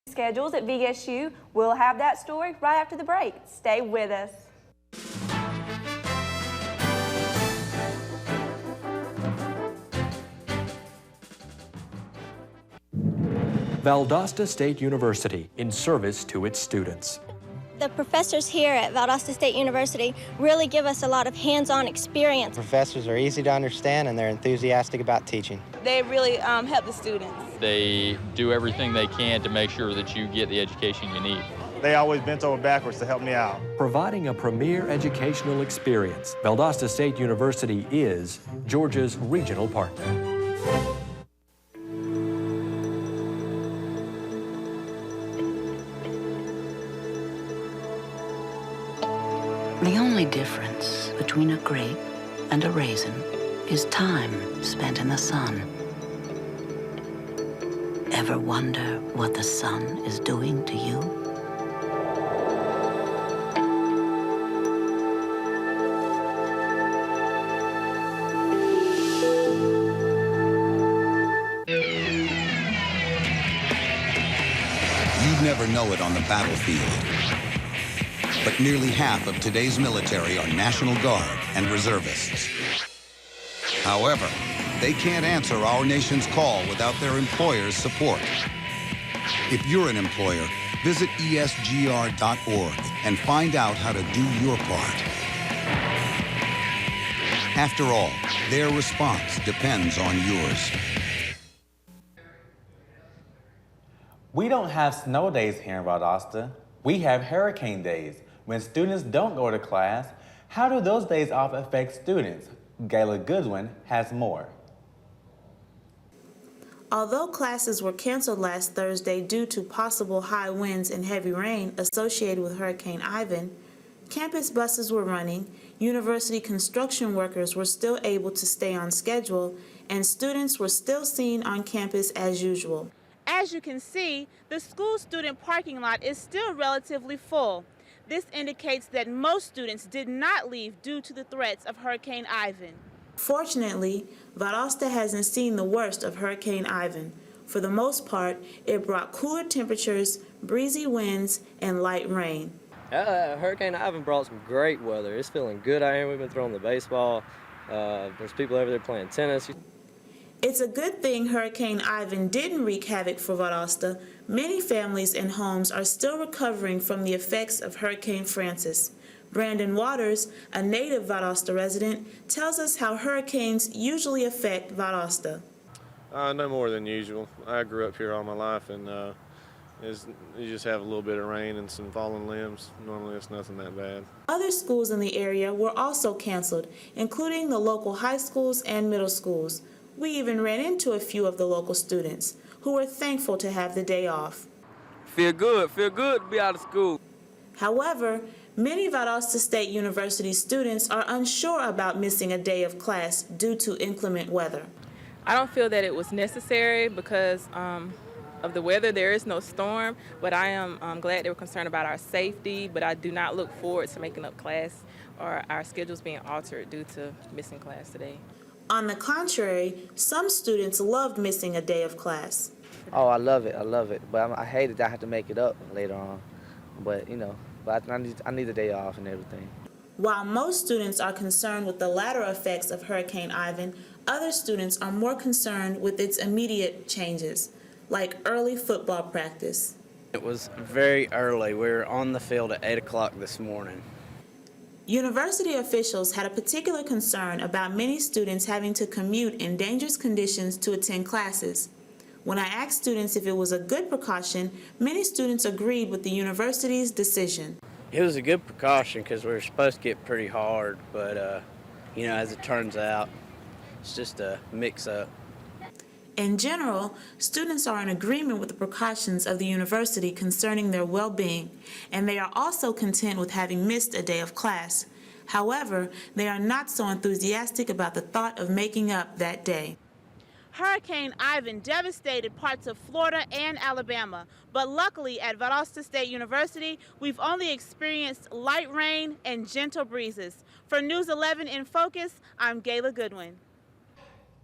Schedules at VSU. We'll have that story right after the break. Stay with us. Valdosta State University, in service to its students. The professors here at Valdosta State University really give us a lot of hands-on experience. Professors are easy to understand and they're enthusiastic about teaching. They really help the students. They do everything they can to make sure that you get the education you need. They always bent over backwards to help me out. Providing a premier educational experience, Valdosta State University is Georgia's regional partner. The only difference between a grape and a raisin is time spent in the sun. Ever wonder what the sun is doing to you? never know it on the battlefield. But nearly half of today's military are National Guard and reservists. However, they can't answer our nation's call without their employer's support. If you're an employer, visit esgr.org and find out how to do your part. After all, their response depends on yours. We don't have snow days here in Valdosta. We have hurricane days, when students don't go to class. How do those days off affect students? Gayla Goodwin has more. Although classes were canceled last Thursday due to possible high winds and heavy rain associated with Hurricane Ivan, campus buses were running, university construction workers were still able to stay on schedule, and students were still seen on campus as usual. As you can see, the school student parking lot is still relatively full. This indicates that most students did not leave due to the threats of Hurricane Ivan. Fortunately, Valdosta hasn't seen the worst of Hurricane Ivan. For the most part, it brought cooler temperatures, breezy winds, and light rain. Hurricane Ivan brought some great weather. It's feeling good out here. We've been throwing the baseball. There's people over there playing tennis. It's a good thing Hurricane Ivan didn't wreak havoc for Valdosta. Many families and homes are still recovering from the effects of Hurricane Francis. Brandon Waters, a native Valdosta resident, tells us how hurricanes usually affect Valdosta. No more than usual. I grew up here all my life, and you just have a little bit of rain and some fallen limbs. Normally it's nothing that bad. Other schools in the area were also canceled, including the local high schools and middle schools. We even ran into a few of the local students who were thankful to have the day off. Feel good to be out of school. However, many Valdosta State University students are unsure about missing a day of class due to inclement weather. I don't feel that it was necessary because of the weather. There is no storm, but I am glad they were concerned about our safety, but I do not look forward to making up class or our schedules being altered due to missing class today. On the contrary, some students loved missing a day of class. Oh, I love it. But I hate it that I have to make it up later on. But, I need the day off and everything. While most students are concerned with the latter effects of Hurricane Ivan, other students are more concerned with its immediate changes, like early football practice. It was very early. We were on the field at 8 o'clock this morning. University officials had a particular concern about many students having to commute in dangerous conditions to attend classes. When I asked students if it was a good precaution, many students agreed with the university's decision. It was a good precaution because we were supposed to get pretty hard, but as it turns out, it's just a mix-up. In general, students are in agreement with the precautions of the university concerning their well-being, and they are also content with having missed a day of class. However, they are not so enthusiastic about the thought of making up that day. Hurricane Ivan devastated parts of Florida and Alabama, but luckily at Valdosta State University, we've only experienced light rain and gentle breezes. For News 11 in Focus, I'm Gayla Goodwin.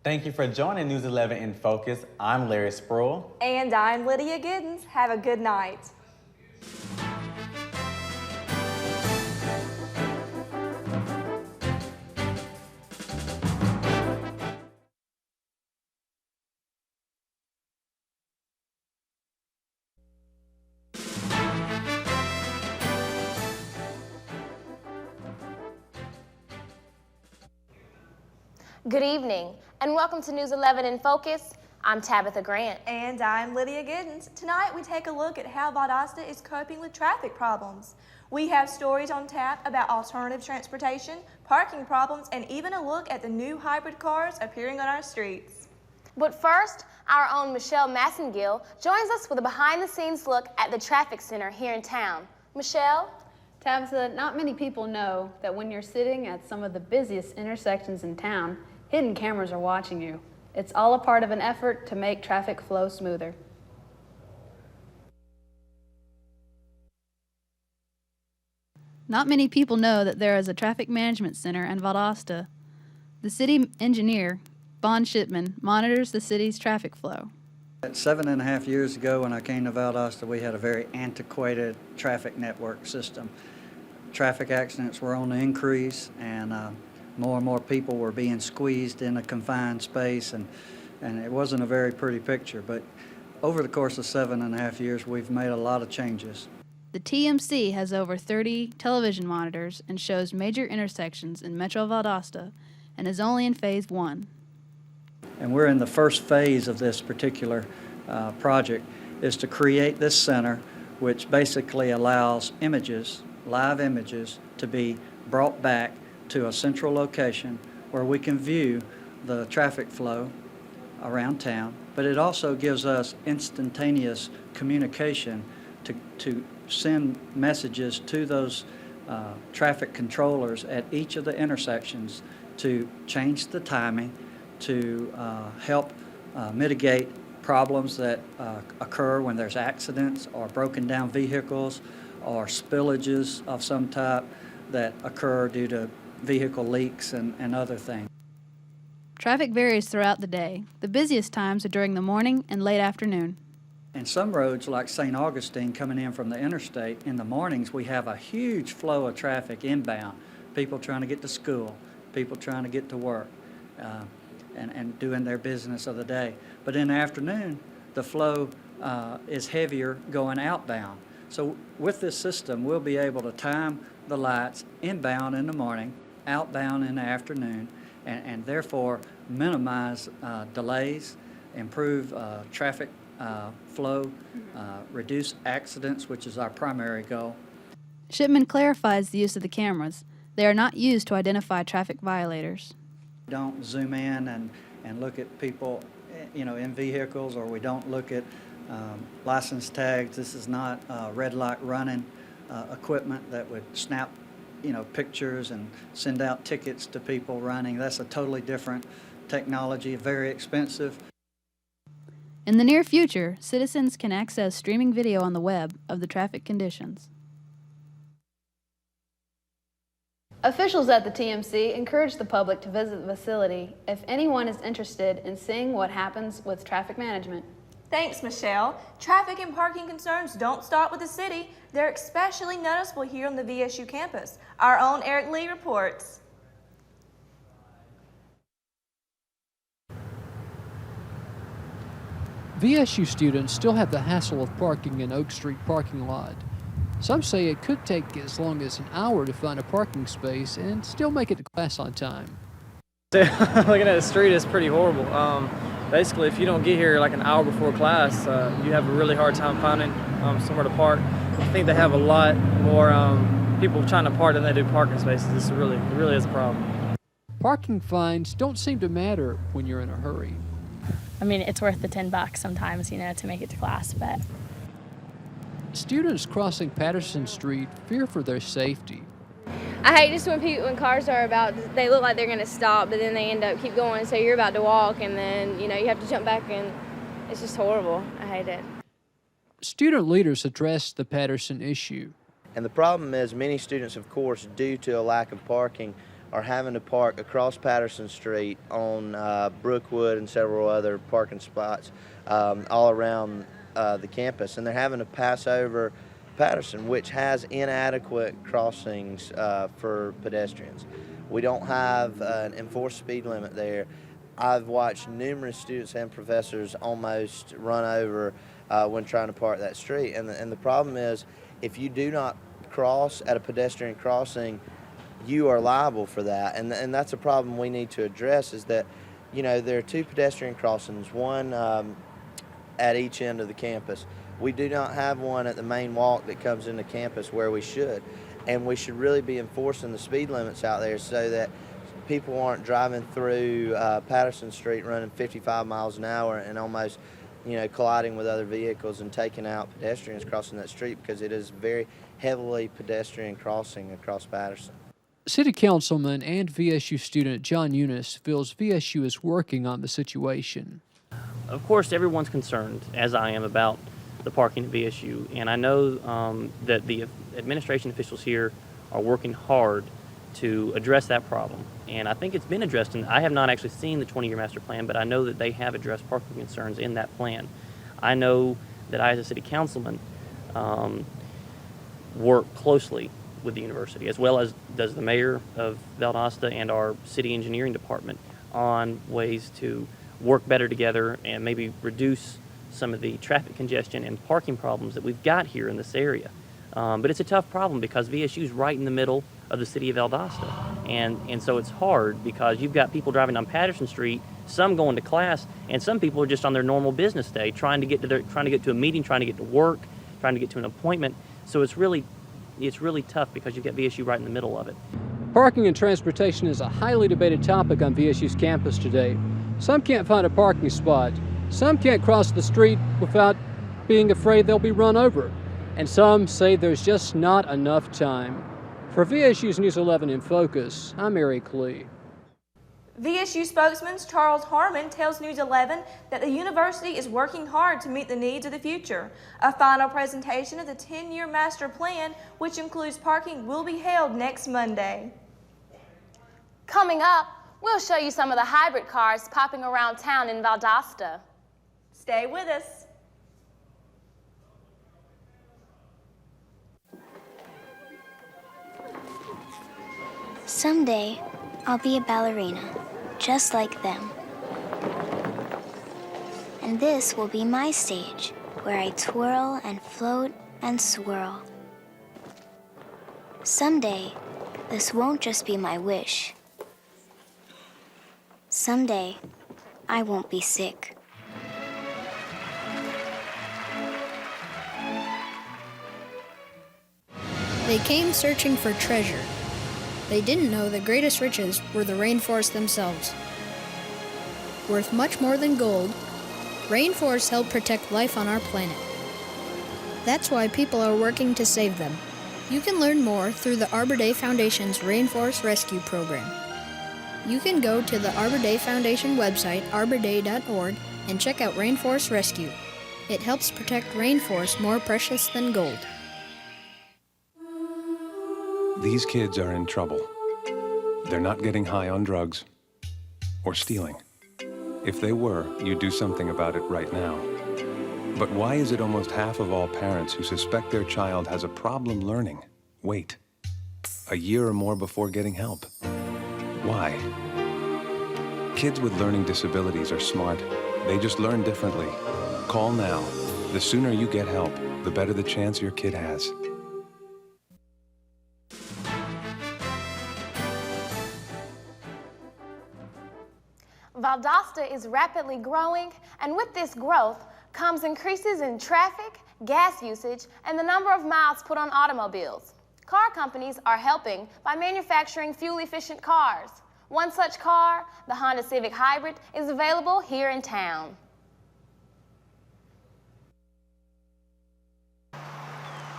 Thank you for joining News 11 in Focus. I'm Larry Sproul. And I'm Lydia Giddens. Have a good night. Good evening, and welcome to News 11 in Focus. I'm Tabitha Grant. And I'm Lydia Giddens. Tonight we take a look at how Valdosta is coping with traffic problems. We have stories on tap about alternative transportation, parking problems, and even a look at the new hybrid cars appearing on our streets. But first, our own Michelle Massengill joins us with a behind-the-scenes look at the traffic center here in town. Michelle? Tabitha, not many people know that when you're sitting at some of the busiest intersections in town, hidden cameras are watching you. It's all a part of an effort to make traffic flow smoother. Not many people know that there is a traffic management center in Valdosta. The city engineer, Shipman, monitors the city's traffic flow. 7.5 years ago when I came to Valdosta, we had a very antiquated traffic network system. Traffic accidents were on the increase, and more people were being squeezed in a confined space, and it wasn't a very pretty picture. But over the course of 7.5 years, we've made a lot of changes. The TMC has over 30 television monitors and shows major intersections in Metro Valdosta and is only in Phase 1. And we're in the first phase of this particular project, is to create this center, which basically allows images, live images, to be brought back to a central location where we can view the traffic flow around town, but it also gives us instantaneous communication to send messages to those traffic controllers at each of the intersections to change the timing, to help mitigate problems that occur when there's accidents or broken down vehicles or spillages of some type that occur due to vehicle leaks and other things. Traffic varies throughout the day. The busiest times are during the morning and late afternoon. And some roads like St. Augustine coming in from the interstate, in the mornings we have a huge flow of traffic inbound, people trying to get to school, people trying to get to work, and doing their business of the day. But in the afternoon, the flow is heavier going outbound. So with this system, we'll be able to time the lights inbound in the morning, outbound in the afternoon, and therefore minimize delays, improve traffic flow, reduce accidents, which is our primary goal. Shipman clarifies the use of the cameras. They are not used to identify traffic violators. Don't zoom in and look at people, in vehicles, or we don't look at license tags. This is not red light running equipment that would snap, pictures and send out tickets to people running. That's a totally different technology, very expensive. In the near future, citizens can access streaming video on the web of the traffic conditions. Officials at the TMC encourage the public to visit the facility if anyone is interested in seeing what happens with traffic management. Thanks, Michelle. Traffic and parking concerns don't start with the city. They're especially noticeable here on the VSU campus. Our own Eric Lee reports. VSU students still have the hassle of parking in Oak Street parking lot. Some say it could take as long as an hour to find a parking space and still make it to class on time. Looking at the street is pretty horrible. Basically, if you don't get here like an hour before class, you have a really hard time finding somewhere to park. I think they have a lot more people trying to park than they do parking spaces. This really is a problem. Parking fines don't seem to matter when you're in a hurry. I mean, it's worth the $10 sometimes, to make it to class, but. Students crossing Patterson Street fear for their safety. I hate just when cars are they look like they're going to stop, but then they end up keep going, so you're about to walk, and then, you have to jump back, and it's just horrible. I hate it. Student leaders addressed the Patterson issue. And the problem is many students, of course, due to a lack of parking, are having to park across Patterson Street on Brookwood and several other parking spots all around the campus, and they're having to pass over Patterson, which has inadequate crossings for pedestrians. We don't have an enforced speed limit there. I've watched numerous students and professors almost run over when trying to park that street, and the problem is if you do not cross at a pedestrian crossing, you are liable for that, and that's a problem we need to address. Is that there are two pedestrian crossings, one at each end of the campus. We do not have one at the main walk that comes into campus where we should, and we should really be enforcing the speed limits out there so that people aren't driving through Patterson Street running 55 miles an hour and almost colliding with other vehicles and taking out pedestrians crossing that street, because it is very heavily pedestrian crossing across Patterson. City Councilman and VSU student John Eunice feels VSU is working on the situation. Of course, everyone's concerned, as I am, about the parking at VSU, and I know that the administration officials here are working hard to address that problem, and I think it's been addressed. And I have not actually seen the 20-year master plan, but I know that they have addressed parking concerns in that plan. I know that I, as a city councilman, work closely with the university, as well as does the mayor of Valdosta and our city engineering department, on ways to work better together and maybe reduce some of the traffic congestion and parking problems that we've got here in this area. But it's a tough problem because VSU is right in the middle of the city of Valdosta. And so it's hard because you've got people driving down Patterson Street, some going to class, and some people are just on their normal business day trying to get to a meeting, trying to get to work, trying to get to an appointment. So it's really tough because you've got VSU right in the middle of it. Parking and transportation is a highly debated topic on VSU's campus today. Some can't find a parking spot. Some can't cross the street without being afraid they'll be run over. And some say there's just not enough time. For VSU's News 11 in Focus, I'm Eric Lee. VSU spokesman Charles Harmon tells News 11 that the university is working hard to meet the needs of the future. A final presentation of the 10-year master plan, which includes parking, will be held next Monday. Coming up, we'll show you some of the hybrid cars popping around town in Valdosta. Stay with us. Someday, I'll be a ballerina, just like them. And this will be my stage, where I twirl and float and swirl. Someday, this won't just be my wish. Someday, I won't be sick. They came searching for treasure. They didn't know the greatest riches were the rainforests themselves. Worth much more than gold, rainforests help protect life on our planet. That's why people are working to save them. You can learn more through the Arbor Day Foundation's Rainforest Rescue Program. You can go to the Arbor Day Foundation website, arborday.org, and check out Rainforest Rescue. It helps protect rainforests more precious than gold. These kids are in trouble. They're not getting high on drugs or stealing. If they were, you'd do something about it right now. But why is it almost half of all parents who suspect their child has a problem learning wait a year or more before getting help? Why? Kids with learning disabilities are smart. They just learn differently. Call now. The sooner you get help, the better the chance your kid has. Valdosta is rapidly growing, and with this growth comes increases in traffic, gas usage, and the number of miles put on automobiles. Car companies are helping by manufacturing fuel-efficient cars. One such car, the Honda Civic Hybrid, is available here in town.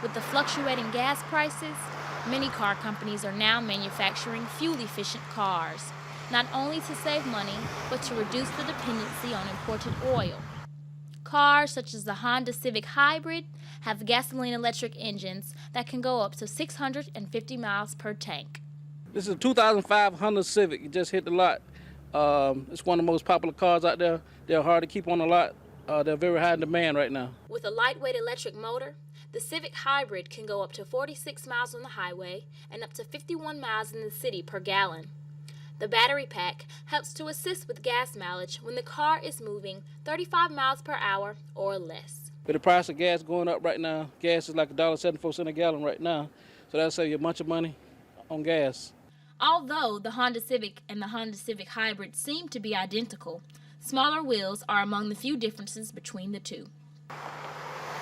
With the fluctuating gas prices, many car companies are now manufacturing fuel-efficient cars, not only to save money, but to reduce the dependency on imported oil. Cars such as the Honda Civic Hybrid have gasoline-electric engines that can go up to 650 miles per tank. This is a 2005 Honda Civic. It just hit the lot. It's one of the most popular cars out there. They're hard to keep on the lot. They're very high in demand right now. With a lightweight electric motor, the Civic Hybrid can go up to 46 miles on the highway and up to 51 miles in the city per gallon. The battery pack helps to assist with gas mileage when the car is moving 35 miles per hour or less. With the price of gas going up right now, gas is like $1.74 a gallon right now, so that'll save you a bunch of money on gas. Although the Honda Civic and the Honda Civic Hybrid seem to be identical, smaller wheels are among the few differences between the two.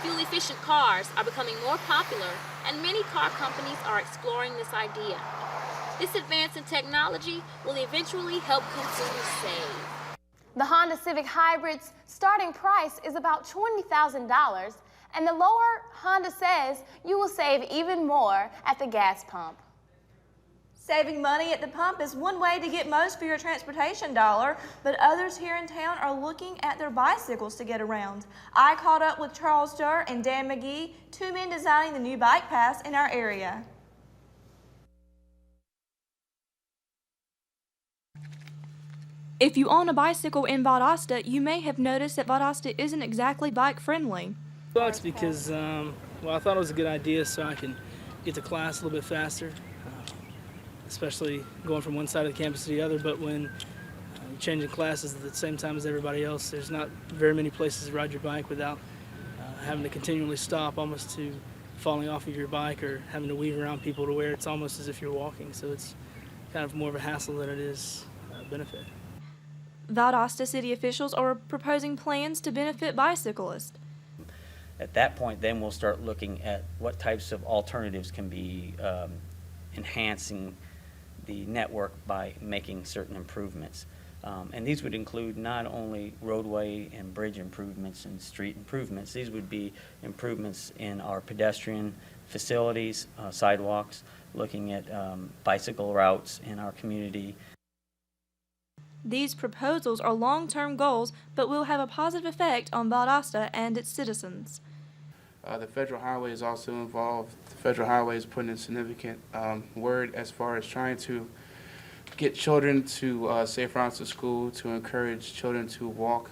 Fuel-efficient cars are becoming more popular, and many car companies are exploring this idea. This advance in technology will eventually help consumers save. The Honda Civic Hybrid's starting price is about $20,000, and the lower Honda says you will save even more at the gas pump. Saving money at the pump is one way to get most for your transportation dollar, but others here in town are looking at their bicycles to get around. I caught up with Charles Durr and Dan McGee, two men designing the new bike paths in our area. If you own a bicycle in Valdosta, you may have noticed that Valdosta isn't exactly bike-friendly. Sucks because, well, I thought it was a good idea so I can get to class a little bit faster, especially going from one side of the campus to the other. But when you're changing classes at the same time as everybody else, there's not very many places to ride your bike without having to continually stop, almost to falling off of your bike or having to weave around people to where it's almost as if you're walking. So it's kind of more of a hassle than it is a benefit. Valdosta city officials are proposing plans to benefit bicyclists. At that point, then we'll start looking at what types of alternatives can be enhancing the network by making certain improvements. And these would include not only roadway and bridge improvements and street improvements, these would be improvements in our pedestrian facilities, sidewalks, looking at bicycle routes in our community. These proposals are long-term goals, but will have a positive effect on Valdosta and its citizens. The federal highway is also involved. The federal highway is putting in significant word as far as trying to get children to safe routes to school, to encourage children to walk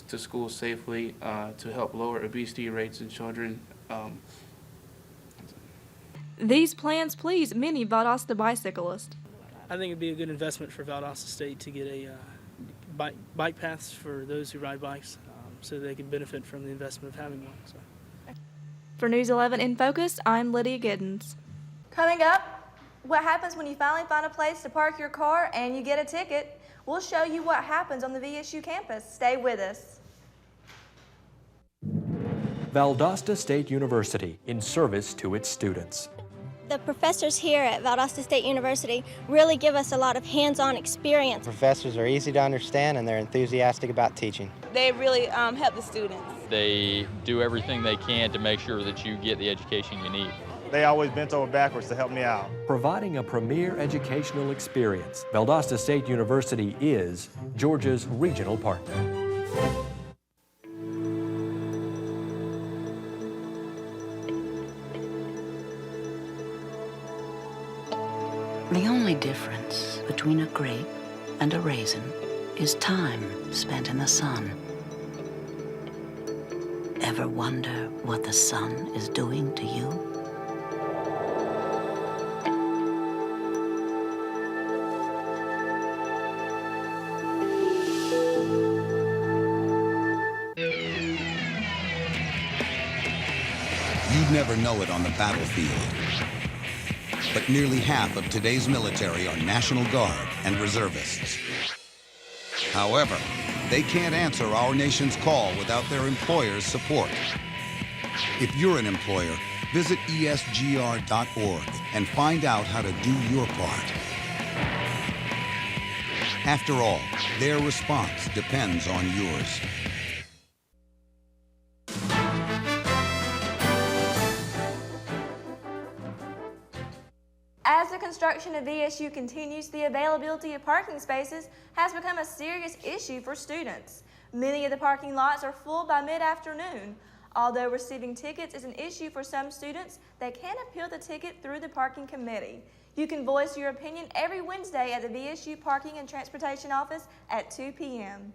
to school safely, to help lower obesity rates in children. These plans please many Valdosta bicyclists. I think it'd be a good investment for Valdosta State to get a bike paths for those who ride bikes, so they can benefit from the investment of having one. So. For News 11 in Focus, I'm Lydia Giddens. Coming up, what happens when you finally find a place to park your car and you get a ticket? We'll show you what happens on the VSU campus. Stay with us. Valdosta State University, in service to its students. The professors here at Valdosta State University really give us a lot of hands-on experience. Professors are easy to understand and they're enthusiastic about teaching. They really help the students. They do everything they can to make sure that you get the education you need. They always bent over backwards to help me out. Providing a premier educational experience, Valdosta State University is Georgia's regional partner. The only difference between a grape and a raisin is time spent in the sun. Ever wonder what the sun is doing to you? You'd never know it on the battlefield. But nearly half of today's military are National Guard and reservists. However, they can't answer our nation's call without their employer's support. If you're an employer, visit esgr.org and find out how to do your part. After all, their response depends on yours. As the construction of VSU continues, the availability of parking spaces has become a serious issue for students. Many of the parking lots are full by mid-afternoon. Although receiving tickets is an issue for some students, they can appeal the ticket through the parking committee. You can voice your opinion every Wednesday at the VSU Parking and Transportation Office at 2 p.m.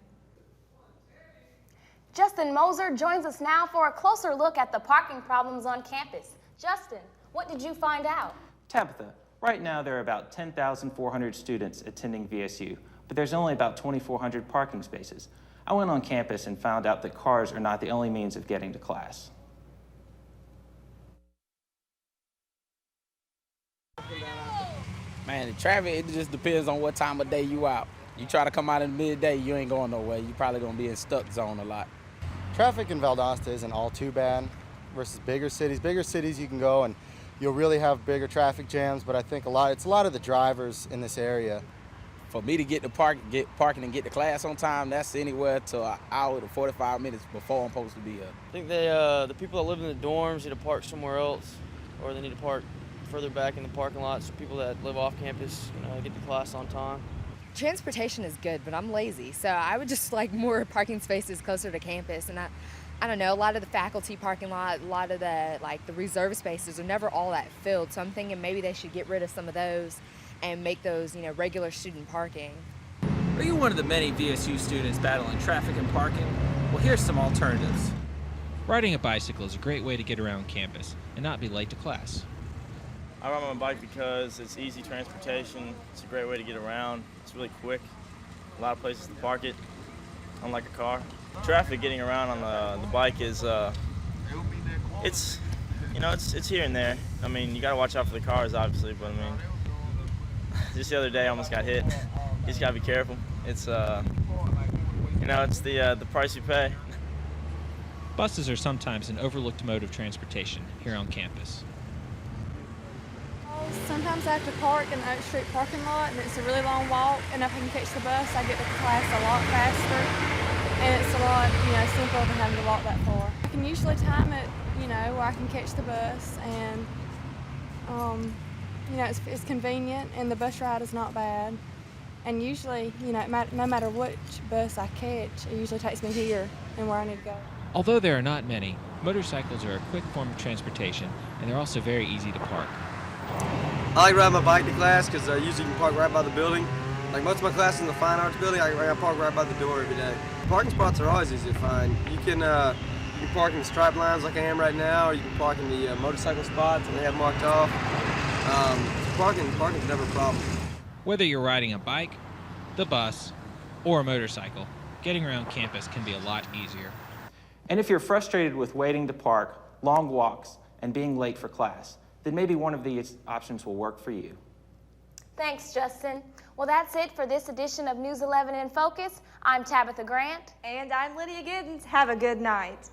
Justin Moser joins us now for a closer look at the parking problems on campus. Justin, what did you find out? Tabitha, right now there are about 10,400 students attending VSU, but there's only about 2,400 parking spaces. I went on campus and found out that cars are not the only means of getting to class. Man, the traffic, it just depends on what time of day you out. You try to come out in midday, you ain't going nowhere. You probably gonna be in stuck zone a lot. Traffic in Valdosta isn't all too bad versus bigger cities. Bigger cities you can go and you'll really have bigger traffic jams, but I think it's a lot of the drivers in this area. For me to get parking and get to class on time, that's anywhere to an hour to 45 minutes before I'm supposed to be here. I think the people that live in the dorms need to park somewhere else, or they need to park further back in the parking lot so people that live off campus get to class on time. Transportation is good, but I'm lazy, so I would just like more parking spaces closer to campus. And I don't know, a lot of the faculty parking lot, a lot of the reserve spaces are never all that filled. So I'm thinking maybe they should get rid of some of those and make those, regular student parking. Are you one of the many VSU students battling traffic and parking? Well, here's some alternatives. Riding a bicycle is a great way to get around campus and not be late to class. I ride my bike because it's easy transportation. It's a great way to get around. It's really quick. A lot of places to park it, unlike a car. Traffic getting around on the bike is, it's here and there. I mean, you gotta watch out for the cars, obviously, but I mean, just the other day I almost got hit. You just gotta be careful. It's, it's the price you pay. Buses are sometimes an overlooked mode of transportation here on campus. Sometimes I have to park in the Oak Street parking lot, and it's a really long walk, and if I can catch the bus, I get to class a lot faster, and it's a lot, simpler than having to walk that far. I can usually time it, where I can catch the bus, and, it's convenient, and the bus ride is not bad. And usually, no matter which bus I catch, it usually takes me here and where I need to go. Although there are not many, motorcycles are a quick form of transportation, and they're also very easy to park. I like riding my bike to class because I usually can park right by the building. Like most of my classes in the Fine Arts building, I park right by the door every day. Parking spots are always easy to find. You can park in the stripe lines like I am right now, or you can park in the motorcycle spots that they have marked off. Parking's never a problem. Whether you're riding a bike, the bus, or a motorcycle, getting around campus can be a lot easier. And if you're frustrated with waiting to park, long walks, and being late for class, then maybe one of these options will work for you. Thanks, Justin. Well, that's it for this edition of News 11 in Focus. I'm Tabitha Grant. And I'm Lydia Giddens. Have a good night.